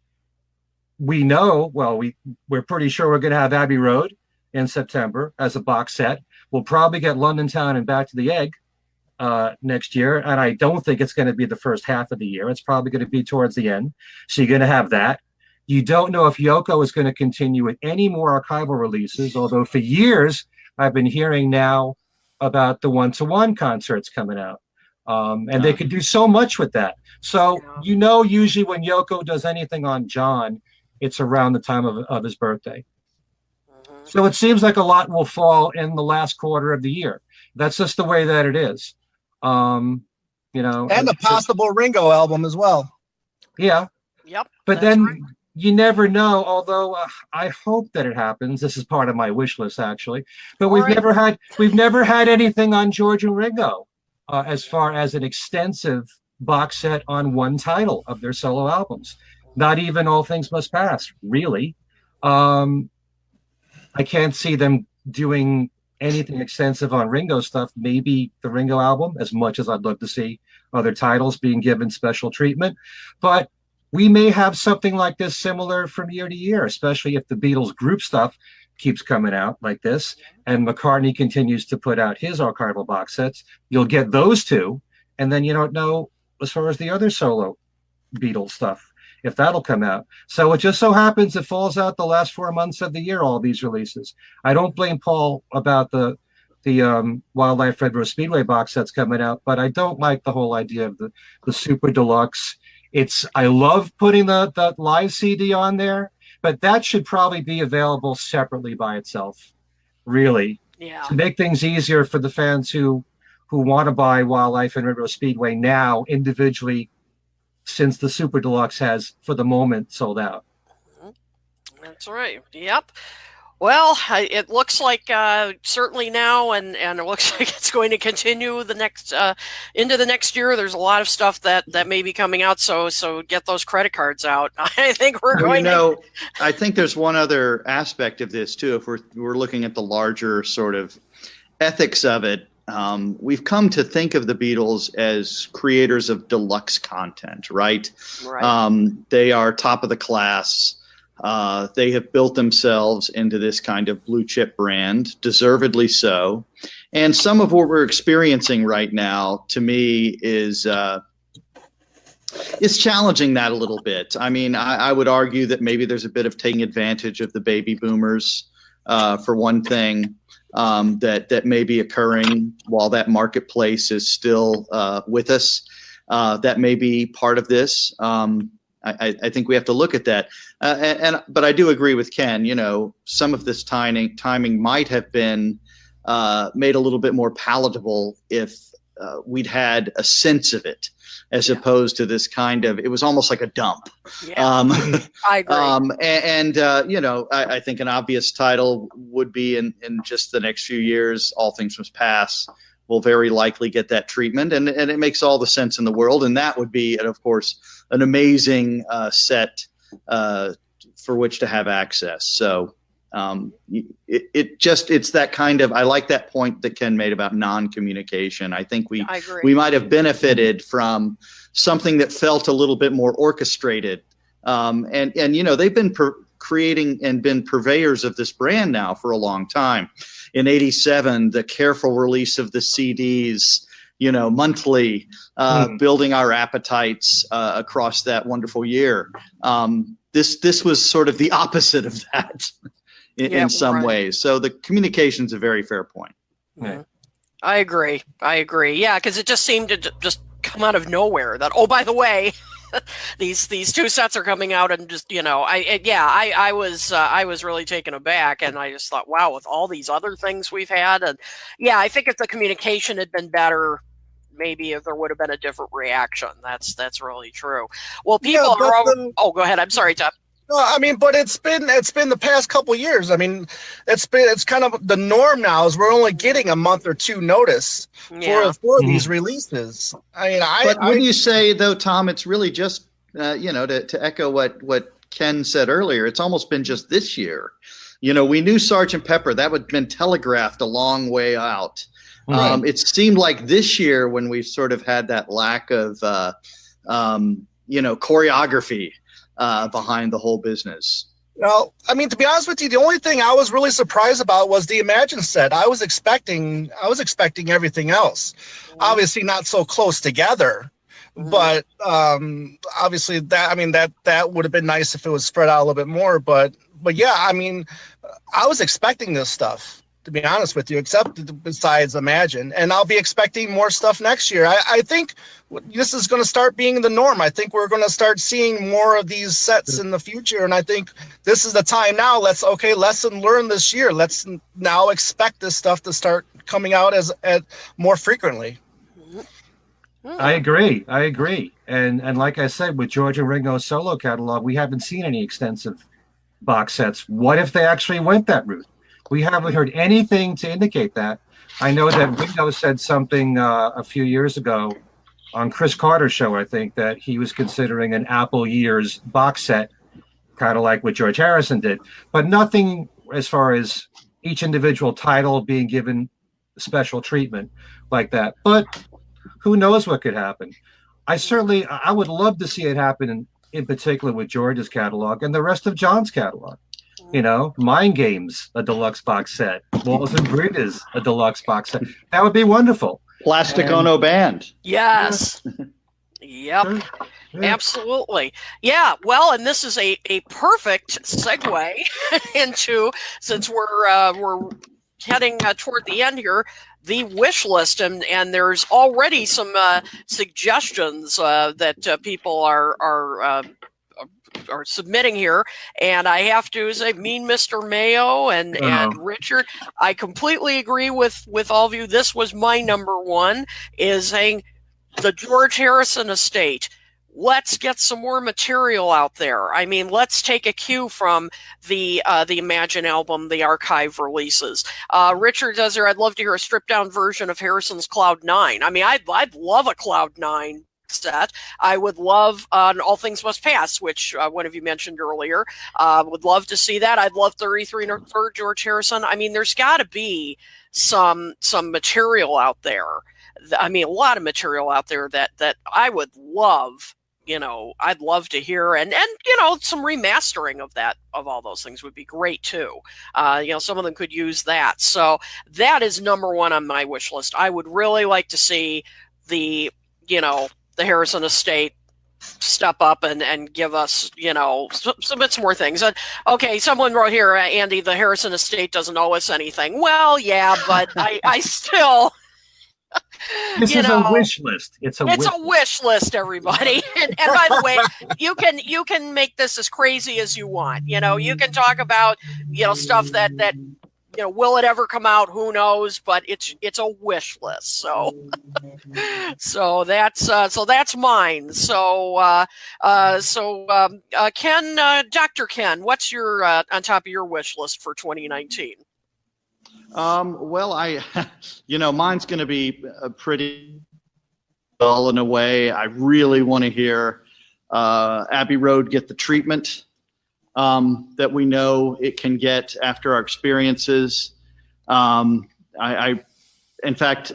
We know, well, we're pretty sure we're going to have Abbey Road in September as a box set. We'll probably get London Town and Back to the Egg next year. And I don't think it's going to be the first half of the year. It's probably going to be towards the end. So you're going to have that. You don't know if Yoko is going to continue with any more archival releases, although for years I've been hearing now about the one-to-one concerts coming out. And they could do so much with that. So, usually when Yoko does anything on John, it's around the time of his birthday. So it seems like a lot will fall in the last quarter of the year. That's just the way that it is. And a possible Ringo album as well. Yeah. Yep. But then you never know, although I hope that it happens. This is part of my wish list, actually. But we've never had anything on George and Ringo as far as an extensive box set on one title of their solo albums. Not even All Things Must Pass, really. I can't see them doing anything extensive on Ringo stuff. Maybe the Ringo album, as much as I'd love to see other titles being given special treatment. But we may have something like this similar from year to year, especially if the Beatles group stuff keeps coming out like this and McCartney continues to put out his archival box sets. You'll get those two, and then you don't know as far as the other solo Beatles stuff, if that'll come out. So it just so happens it falls out the last 4 months of the year, all these releases. I don't blame Paul about the Wildlife Red Rose Speedway box sets coming out, but I don't like the whole idea of the super deluxe. I love putting the live CD on there, but that should probably be available separately by itself, really, to make things easier for the fans who want to buy Wildlife and Red Rose Speedway now individually, since the Super Deluxe has, for the moment, sold out. That's right. Yep. Well, it looks like certainly now, and it looks like it's going to continue the next into the next year. There's a lot of stuff that may be coming out. So get those credit cards out. I think we're going. I think there's one other aspect of this too. If we're looking at the larger sort of ethics of it, we've come to think of the Beatles as creators of deluxe content, right? They are top of the class. They have built themselves into this kind of blue chip brand, deservedly so. And some of what we're experiencing right now, to me, is challenging that a little bit. I mean, I would argue that maybe there's a bit of taking advantage of the baby boomers, for one thing, that may be occurring while that marketplace is still with us. That may be part of this. I think we have to look at that. But I do agree with Ken, some of this timing might have been made a little bit more palatable if we'd had a sense of it, as opposed to this kind of, it was almost like a dump. I agree. I think an obvious title would be in just the next few years, All Things Must Pass will very likely get that treatment, and it makes all the sense in the world. And that would be, of course, an amazing set for which to have access. So it's that kind of, I like that point that Ken made about non-communication. I think we might have benefited from something that felt a little bit more orchestrated. They've been creating and been purveyors of this brand now for a long time. In '87, the careful release of the CDs, monthly, building our appetites across that wonderful year. This was sort of the opposite of that in some ways. So the communication's a very fair point. Mm-hmm. I agree. Yeah, because it just seemed to just come out of nowhere that, oh, by the way, these two sets are coming out, and just I was really taken aback, and I just thought, wow, with all these other things we've had, and I think if the communication had been better, maybe if there would have been a different reaction. That's really true. Well, people oh, go ahead. I'm sorry, Tom. No, I mean, but it's been the past couple of years. I mean, it's kind of the norm now is we're only getting a month or two notice for these releases. I mean, but wouldn't you say though, Tom, it's really just to echo what Ken said earlier, it's almost been just this year. We knew Sergeant Pepper, that would have been telegraphed a long way out. Right. It seemed like this year when we sort of had that lack of, choreography behind the whole business. Well, I mean, to be honest with you, the only thing I was really surprised about was the Imagine set. I was expecting everything else. Obviously, not so close together, but obviously that would have been nice if it was spread out a little bit more. But yeah, I mean, I was expecting this stuff, to be honest with you, except besides Imagine, and I'll be expecting more stuff next year. I think this is going to start being the norm. I think we're going to start seeing more of these sets in the future, and I think this is the time now. Lesson learned this year. Let's now expect this stuff to start coming out as more frequently. I agree. And like I said, with George and Ringo's solo catalog, we haven't seen any extensive box sets. What if they actually went that route? We haven't heard anything to indicate that. I know that Ringo said something a few years ago on Chris Carter's show, I think, that he was considering an Apple Years box set, kind of like what George Harrison did, but nothing as far as each individual title being given special treatment like that. But who knows what could happen? I would love to see it happen in particular with George's catalog and the rest of John's catalog. Mind Games, a deluxe box set. Walls and Bridges, a deluxe box set. That would be wonderful. Plastic Ono Band. Yes. Yep. Yeah. Absolutely. Yeah. Well, and this is a perfect segue into, since we're heading toward the end here, the wish list, and there's already some suggestions that people are submitting here, and I have to say, Mean Mr. Mayo and Richard, I completely agree with all of you. This was my number one, is saying the George Harrison estate. Let's get some more material out there. I mean, let's take a cue from the Imagine album, the archive releases. Richard does here, I'd love to hear a stripped down version of Harrison's Cloud 9. I mean, I'd love a Cloud 9 set. I would love All Things Must Pass, which one of you mentioned earlier. Would love to see that. I'd love 33 and a third George Harrison. I mean, there's got to be some material out there. I mean, a lot of material out there that I would love. I'd love to hear, and some remastering of all those things would be great too. Some of them could use that. So that is number one on my wish list. I would really like to see the Harrison estate step up and give us, some bits more things. Okay, someone wrote here, Andy, the Harrison estate doesn't owe us anything. Well, yeah, but I still... This is a wish list. It's a wish list, everybody. And by the way, you can make this as crazy as you want. You can talk about stuff that will it ever come out? Who knows? But it's a wish list. So that's mine. So Ken, Dr. Ken, what's your on top of your wish list for 2019? Well, mine's going to be pretty dull in a way. I really want to hear Abbey Road get the treatment that we know it can get after our experiences. In fact,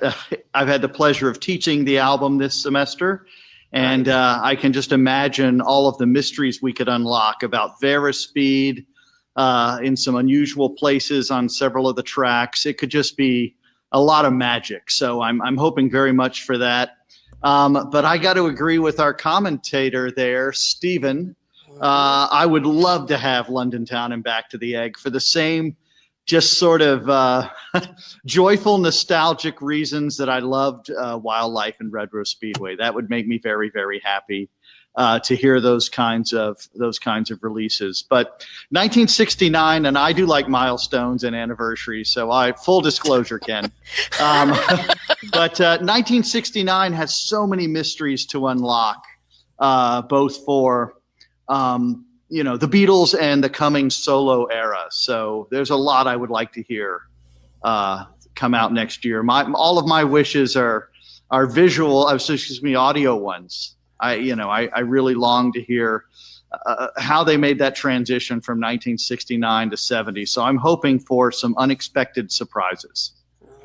I've had the pleasure of teaching the album this semester, and I can just imagine all of the mysteries we could unlock about Verispeed, in some unusual places on several of the tracks. It could just be a lot of magic. So I'm hoping very much for that. But I got to agree with our commentator there, Stephen. I would love to have London Town and Back to the Egg for the same just sort of joyful, nostalgic reasons that I loved Wildlife and Red Rose Speedway. That would make me very, very happy. To hear those kinds of releases. But 1969, and I do like milestones and anniversaries, so full disclosure, Ken. But 1969 has so many mysteries to unlock, both for the Beatles and the coming solo era. So there's a lot I would like to hear come out next year. All of my wishes are audio ones. I really long to hear how they made that transition from 1969 to 70. So I'm hoping for some unexpected surprises.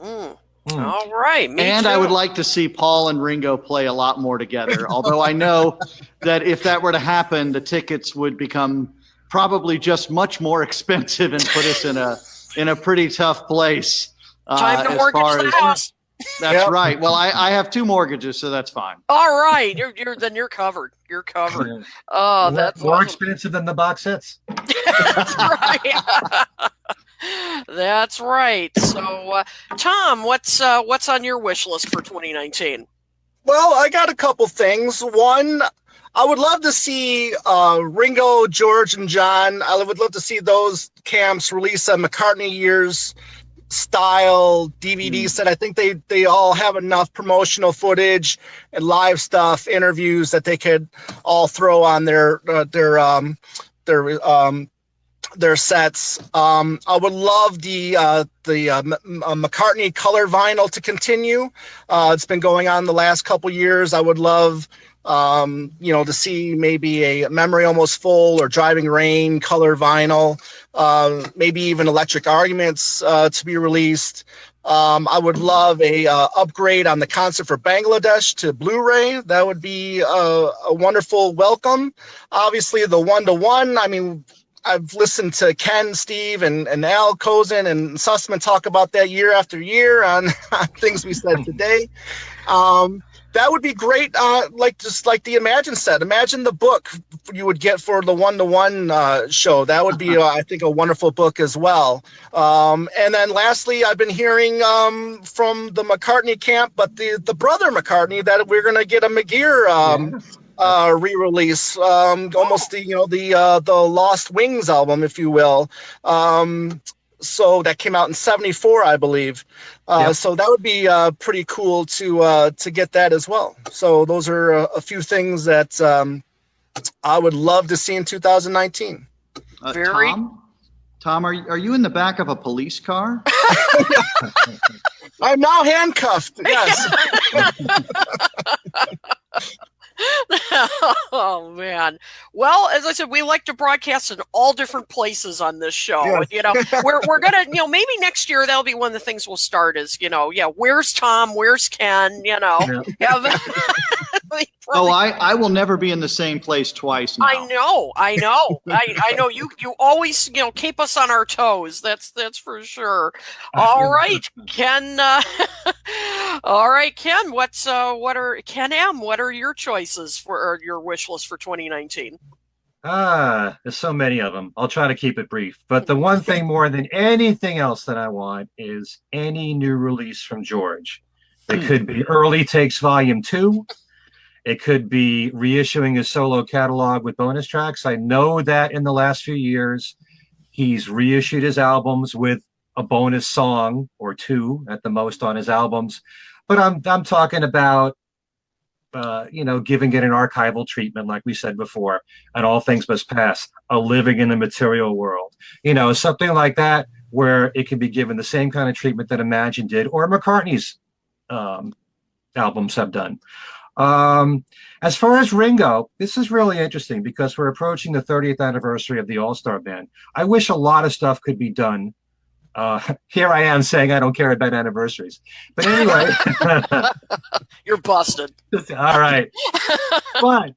All right. Me and too. I would like to see Paul and Ringo play a lot more together. Although I know that if that were to happen, the tickets would become probably just much more expensive and put us in a pretty tough place. Time to mortgage the house. That's right. Well, I have 2 mortgages, so that's fine. All right, you're covered. You're covered. Oh, that's more awesome. expensive than the box sets. That's right. That's right. So, Tom, what's on your wish list for 2019? Well, I got a couple things. One, I would love to see Ringo, George, and John. I would love to see those camps release a McCartney Years style DVD set. I think they all have enough promotional footage and live stuff, interviews that they could all throw on their sets. I would love the McCartney color vinyl to continue. It's been going on the last couple years. I would love to see maybe a Memory Almost Full or Driving Rain color vinyl, maybe even Electric Arguments to be released. I would love a upgrade on the Concert for Bangladesh to Blu-ray. That would be a wonderful welcome. Obviously, the 1-to-1. I mean, I've listened to Ken, Steve, and Al Kozin and Sussman talk about that year after year on things we said today. That would be great. Just like the Imagine set. Imagine the book you would get for the 1-to-1 show. That would be, I think, a wonderful book as well. And then lastly, I've been hearing from the McCartney camp, but the brother McCartney, that we're going to get a McGear re-release, almost the Lost Wings album, if you will. So that came out in '74, I believe. So that would be pretty cool to get that as well. So those are a few things that I would love to see in 2019. Tom, are you in the back of a police car? I'm now handcuffed. Yes. Oh man. Well, as I said, we like to broadcast in all different places on this show. Yeah. We're gonna, maybe next year that'll be one of the things we'll start is, where's Tom? Where's Ken? I will never be in the same place twice now. I know. I know. You always, keep us on our toes. That's for sure. All right, Ken. All right, Ken. What are your choices for your wish list for 2019? There's so many of them. I'll try to keep it brief. But the one thing more than anything else that I want is any new release from George. It could be Early Takes Volume 2. It could be reissuing his solo catalog with bonus tracks. I know that in the last few years, he's reissued his albums with a bonus song or 2 at the most on his albums. But I'm talking about giving it an archival treatment, like we said before, and All Things Must Pass, a Living in the Material World, something like that, where it can be given the same kind of treatment that Imagine did, or McCartney's albums have done. As far as Ringo, this is really interesting because we're approaching the 30th anniversary of the All-Star Band. I wish a lot of stuff could be done. Here I am saying I don't care about anniversaries. But anyway. You're busted. All right. But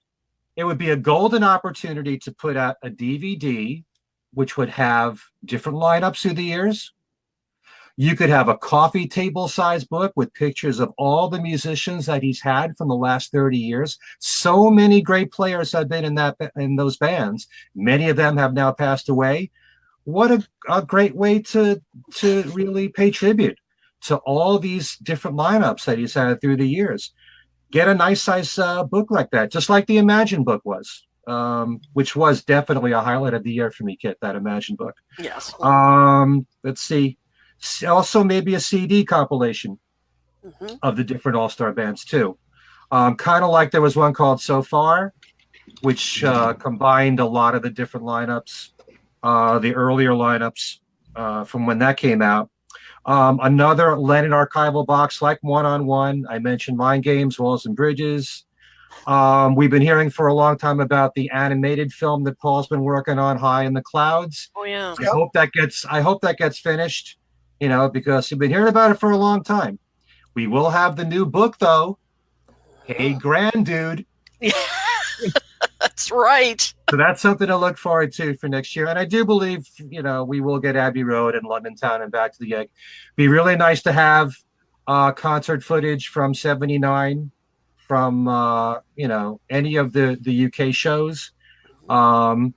it would be a golden opportunity to put out a DVD, which would have different lineups through the years. You could have a coffee table size book with pictures of all the musicians that he's had from the last 30 years. So many great players have been in those bands. Many of them have now passed away. What a great way to really pay tribute to all these different lineups that he's had through the years. Get a nice size book like that, just like the Imagine book was, which was definitely a highlight of the year for me, Kit, that Imagine book. Yes. Let's see. Also maybe a CD compilation of the different All-Star bands too. Kind of like there was one called So Far, which combined a lot of the different lineups, the earlier lineups from when that came out. Another Lennon archival box like One on One. I mentioned Mind Games, Walls and Bridges. We've been hearing for a long time about the animated film that Paul's been working on, High in the Clouds. Oh yeah. I hope that gets finished, because we've been hearing about it for a long time. We will have the new book though. Hey, grand dude. That's right. So that's something to look forward to for next year. And I do believe, we will get Abbey Road and London Town and Back to the Egg. Be really nice to have concert footage from '79 from, any of the UK shows.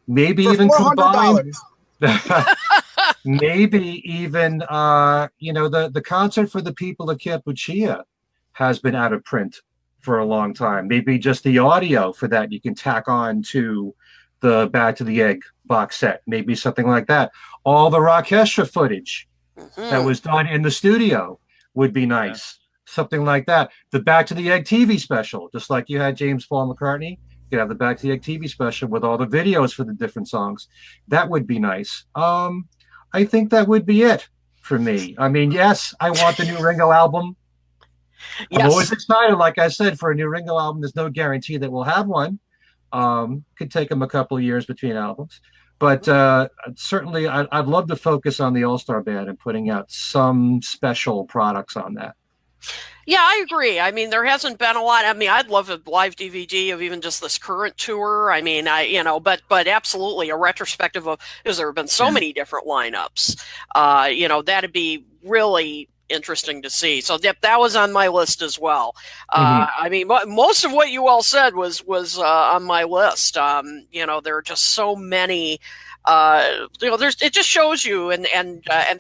Maybe For even $400. combined. Maybe even, the concert for the people of Kampuchea has been out of print for a long time. Maybe just the audio for that you can tack on to the Back to the Egg box set. Maybe something like that. All the orchestra footage that was done in the studio would be nice. Something like that. The Back to the Egg TV special, just like you had James Paul McCartney, you could have the Back to the Egg TV special with all the videos for the different songs. That would be nice. I think that would be it for me. I mean, yes, I want the new Ringo album. Yes. I'm always excited, like I said, for a new Ringo album. There's no guarantee that we'll have one. Could take them a couple of years between albums. But certainly, I'd love to focus on the All-Star Band and putting out some special products on that. Yeah, I agree. I mean, there hasn't been a lot. I mean, I'd love a live DVD of even just this current tour. I mean, but absolutely a retrospective of, because there have been so many different lineups. That'd be really interesting to see. So that was on my list as well. I mean, most of what you all said was on my list. There are just so many. It just shows you, and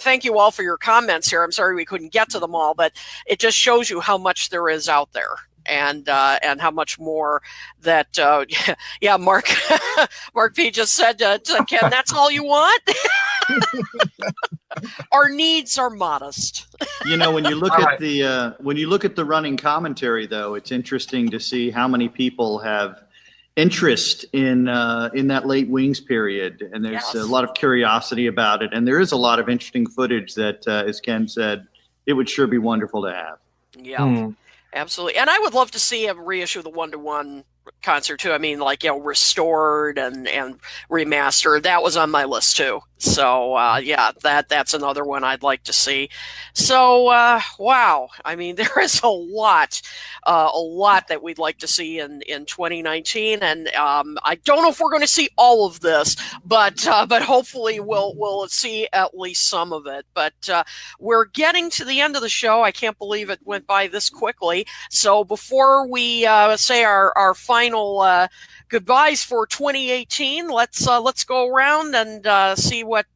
thank you all for your comments here. I'm sorry we couldn't get to them all, but it just shows you how much there is out there, and how much more that. Mark Mark P just said to Ken, that's all you want. Our needs are modest. When you look at the running commentary, though, it's interesting to see how many people have interest in that late Wings period, and there's a lot of curiosity about it, and there is a lot of interesting footage that, as Ken said, it would sure be wonderful to have. Yeah, absolutely. And I would love to see him reissue the 1-to-1 concert too. I mean, restored and remastered. That was on my list too. So that's another one I'd like to see. So wow, I mean, there is a lot that we'd like to see in 2019, and I don't know if we're going to see all of this, but hopefully we'll see at least some of it. But we're getting to the end of the show. I can't believe it went by this quickly. So before we say our final goodbyes for 2018, let's go around and see what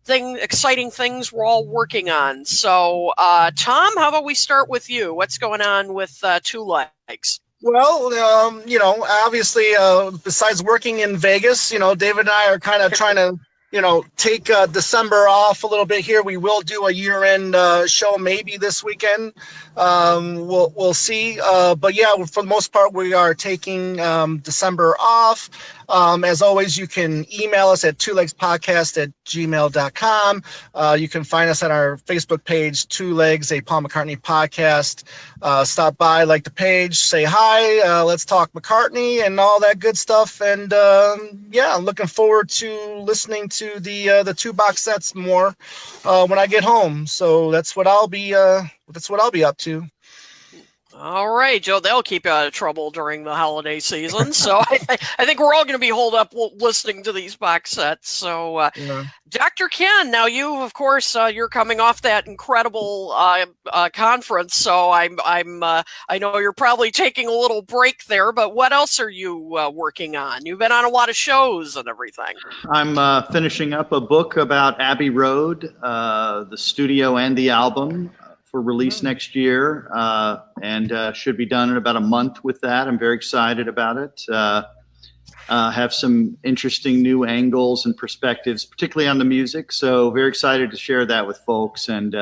exciting things we're all working on. So, Tom, how about we start with you? What's going on with Two Legs? Well, obviously, besides working in Vegas, David and I are kind of trying to, take December off a little bit here. We will do a year-end show maybe this weekend. We'll see. But yeah, for the most part, we are taking December off. As always, you can email us at twolegspodcast@gmail.com. You can find us on our Facebook page, Two Legs, a Paul McCartney podcast. Stop by, like the page, say hi, let's talk McCartney and all that good stuff. And I'm looking forward to listening to the two box sets more when I get home. So that's what I'll be up to. All right, Joe, they'll keep you out of trouble during the holiday season. So I think we're all going to be holed up listening to these box sets. So, Dr. Ken, now you, of course, you're coming off that incredible conference. So I know you're probably taking a little break there, but what else are you working on? You've been on a lot of shows and everything. I'm finishing up a book about Abbey Road, the studio and the album, for release next year, and should be done in about a month with that. I'm very excited about it. Have some interesting new angles and perspectives, particularly on the music. So very excited to share that with folks, and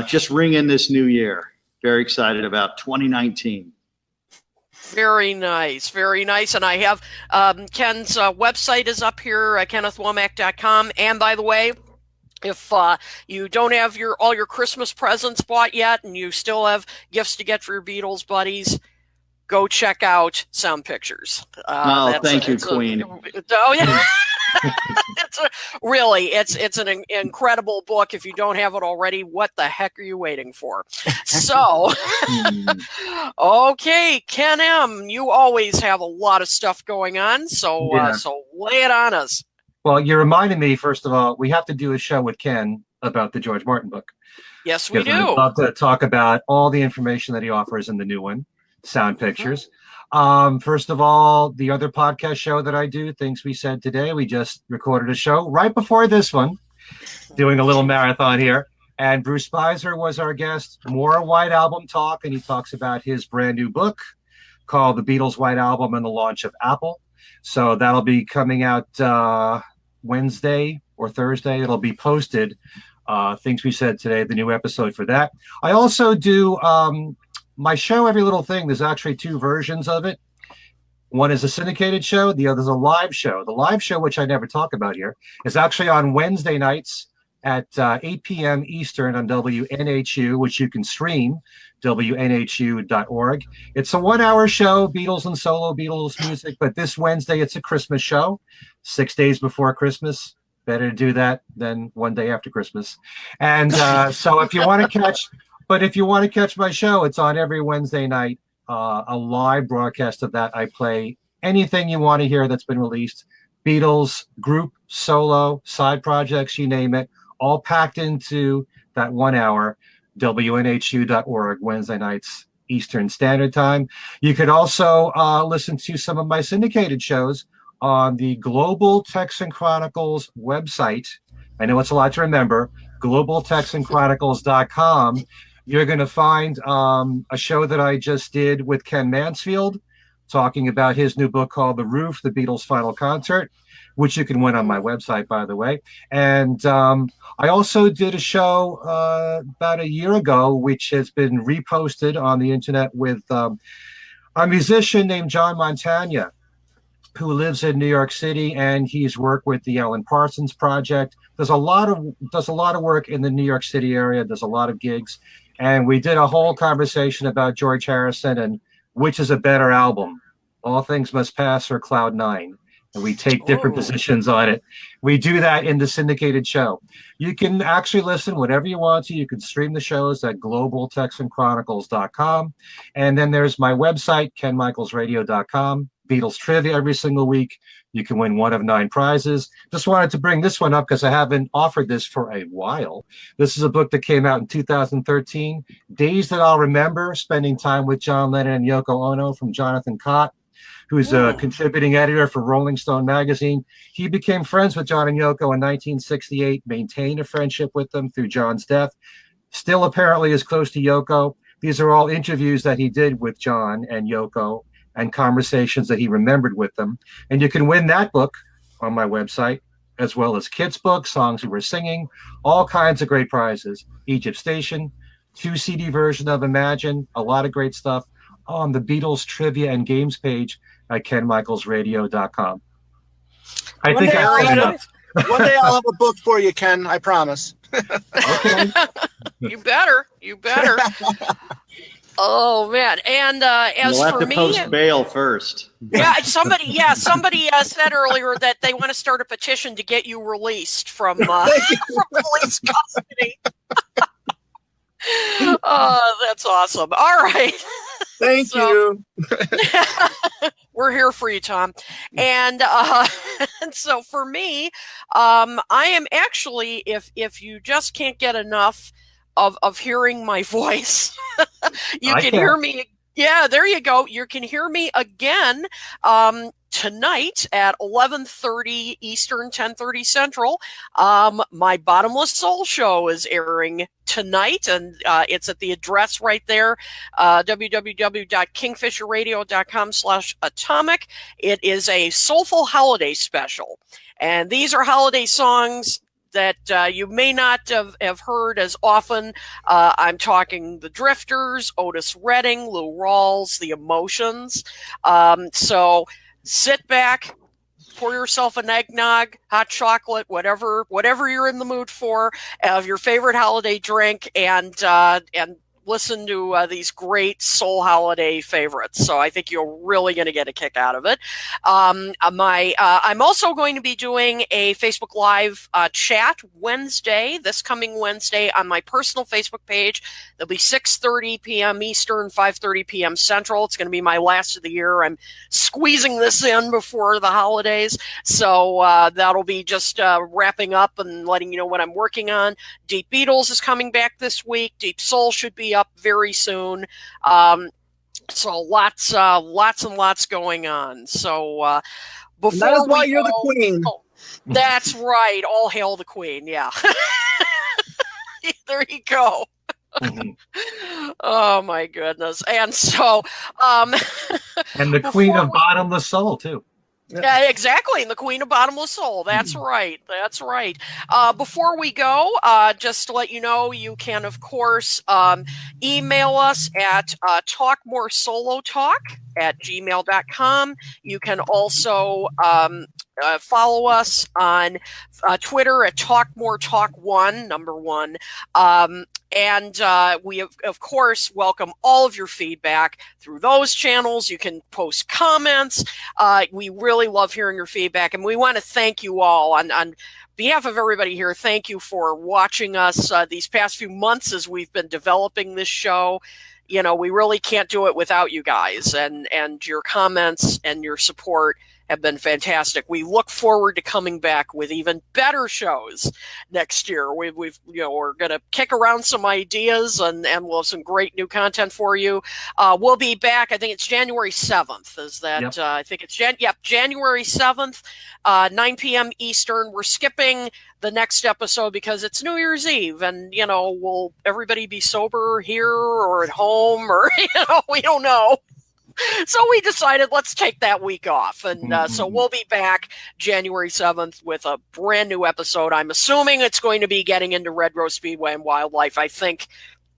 just ring in this new year. Very excited about 2019. Very nice, very nice. And I have Ken's website is up here, kennethwomack.com. And by the way, if you don't have all your Christmas presents bought yet and you still have gifts to get for your Beatles buddies, go check out Sound Pictures. Thank you, Queen. Oh yeah. It's an incredible book. If you don't have it already, what the heck are you waiting for? So, okay, Ken M., you always have a lot of stuff going on, so so lay it on us. Well, you reminded me, first of all, we have to do a show with Ken about the George Martin book. Yes, we do. I'd love to talk about all the information that he offers in the new one, Sound Pictures. First of all, the other podcast show that I do, Things We Said Today, we just recorded a show right before this one, doing a little marathon here. And Bruce Spicer was our guest. More White Album talk, and he talks about his brand new book called The Beatles' White Album and the Launch of Apple. So that'll be coming out Wednesday or Thursday. It'll be posted. Things We Said Today, the new episode for that. I also do my show, Every Little Thing. There's actually two versions of it. One is a syndicated show. The other is a live show. The live show, which I never talk about here, is actually on Wednesday nights at 8 p.m. Eastern on WNHU, which you can stream, WNHU.org. It's a 1-hour show, Beatles and solo Beatles music, but this Wednesday it's a Christmas show, 6 days before Christmas. Better to do that than one day after Christmas. And so if you want to catch my show, it's on every Wednesday night, a live broadcast of that. I play anything you want to hear that's been released, Beatles, group, solo, side projects, you name it, all packed into that 1 hour, WNHU.org, Wednesday nights, Eastern Standard Time. You could also listen to some of my syndicated shows on the Global Texan Chronicles website. I know it's a lot to remember, globaltexanchronicles.com. You're going to find a show that I just did with Ken Mansfield, talking about his new book called The Roof, The Beatles' Final Concert, which you can win on my website, by the way. And I also did a show about a year ago, which has been reposted on the internet with a musician named John Montagna, who lives in New York City, and he's worked with the Alan Parsons Project. Does a lot of work in the New York City area. Does a lot of gigs, and we did a whole conversation about George Harrison and which is a better album, All Things Must Pass or Cloud Nine, and we take different positions on it. We do that in the syndicated show. You can actually listen whatever you want to. You can stream the shows at globaltexanchronicles.com, and then there's my website, kenmichaelsradio.com. Beatles trivia every single week. You can win one of 9 prizes. Just wanted to bring this one up because I haven't offered this for a while. This is a book that came out in 2013, Days That I'll Remember, spending time with John Lennon and Yoko Ono, from Jonathan Cott, who's a contributing editor for Rolling Stone magazine. He became friends with John and Yoko in 1968, maintained a friendship with them through John's death, still apparently is close to Yoko. These are all interviews that he did with John and Yoko, and conversations that he remembered with them. And you can win that book on my website, as well as Kids' book, Songs We Were Singing, all kinds of great prizes. Egypt Station, 2 CD version of Imagine, a lot of great stuff on the Beatles trivia and games page at kenmichaelsradio.com. I think I said enough. One day I'll have a book for you, Ken. I promise. Okay. You better. Oh man! And as You'll have for to me, post bail first. somebody said earlier that they want to start a petition to get you released from police custody. That's awesome. All right. Thank you. We're here for you, Tom. And so for me, I am actually, if you just can't get enough of hearing my voice, you can hear me. Yeah, there you go. You can hear me again tonight at 11:30 Eastern, 10:30 Central. My Bottomless Soul show is airing tonight, and it's at the address right there, www.kingfisherradio.com/atomic. It is a soulful holiday special, and these are holiday songs that you may not have heard as often. I'm talking the Drifters, Otis Redding, Lou Rawls, the Emotions. So sit back, pour yourself an eggnog, hot chocolate, whatever you're in the mood for, of your favorite holiday drink, and listen to these great soul holiday favorites. So I think you're really going to get a kick out of it. I'm also going to be doing a Facebook Live chat Wednesday, this coming Wednesday, on my personal Facebook page. It'll be 6:30 p.m. Eastern, 5:30 p.m. Central. It's going to be my last of the year. I'm squeezing this in before the holidays. So that'll be just wrapping up and letting you know what I'm working on. Deep Beatles is coming back this week. Deep Soul should be up very soon. So lots and lots going on. So before That is why we you're go, the queen. Oh, that's right. All hail the queen. Yeah. There you go. Oh my goodness. And so and the queen of bottomless soul too. Yeah, exactly. And the queen of bottomless soul. That's right. That's right. Before we go, just to let you know, you can, of course, email us at talkmoresolotalk@gmail.com. You can also follow us on Twitter at talkmoretalk1, number 1. And we, of course, welcome all of your feedback through those channels. You can post comments. We really love hearing your feedback. And we want to thank you all on behalf of everybody here. Thank you for watching us these past few months as we've been developing this show. You know, we really can't do it without you guys, and your comments and your support have been fantastic. We look forward to coming back with even better shows next year. We're going to kick around some ideas and we'll have some great new content for you. We'll be back. I think it's January 7th. Is that? Yep. I think it's January 7th, 9 p.m. Eastern. We're skipping the next episode because it's New Year's Eve, and will everybody be sober here or at home, or we don't know. So we decided let's take that week off. And so we'll be back January 7th with a brand new episode. I'm assuming it's going to be getting into Red Rose Speedway and wildlife. I think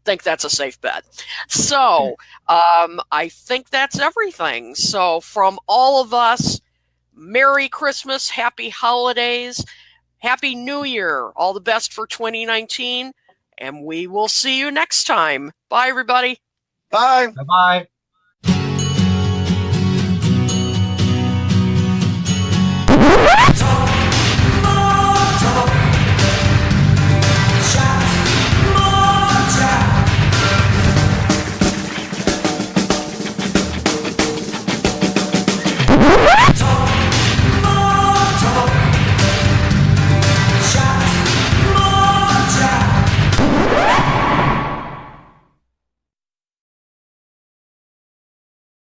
that's a safe bet. So I think that's everything. So from all of us, Merry Christmas, Happy Holidays, Happy New Year. All the best for 2019. And we will see you next time. Bye, everybody. Bye. Bye-bye.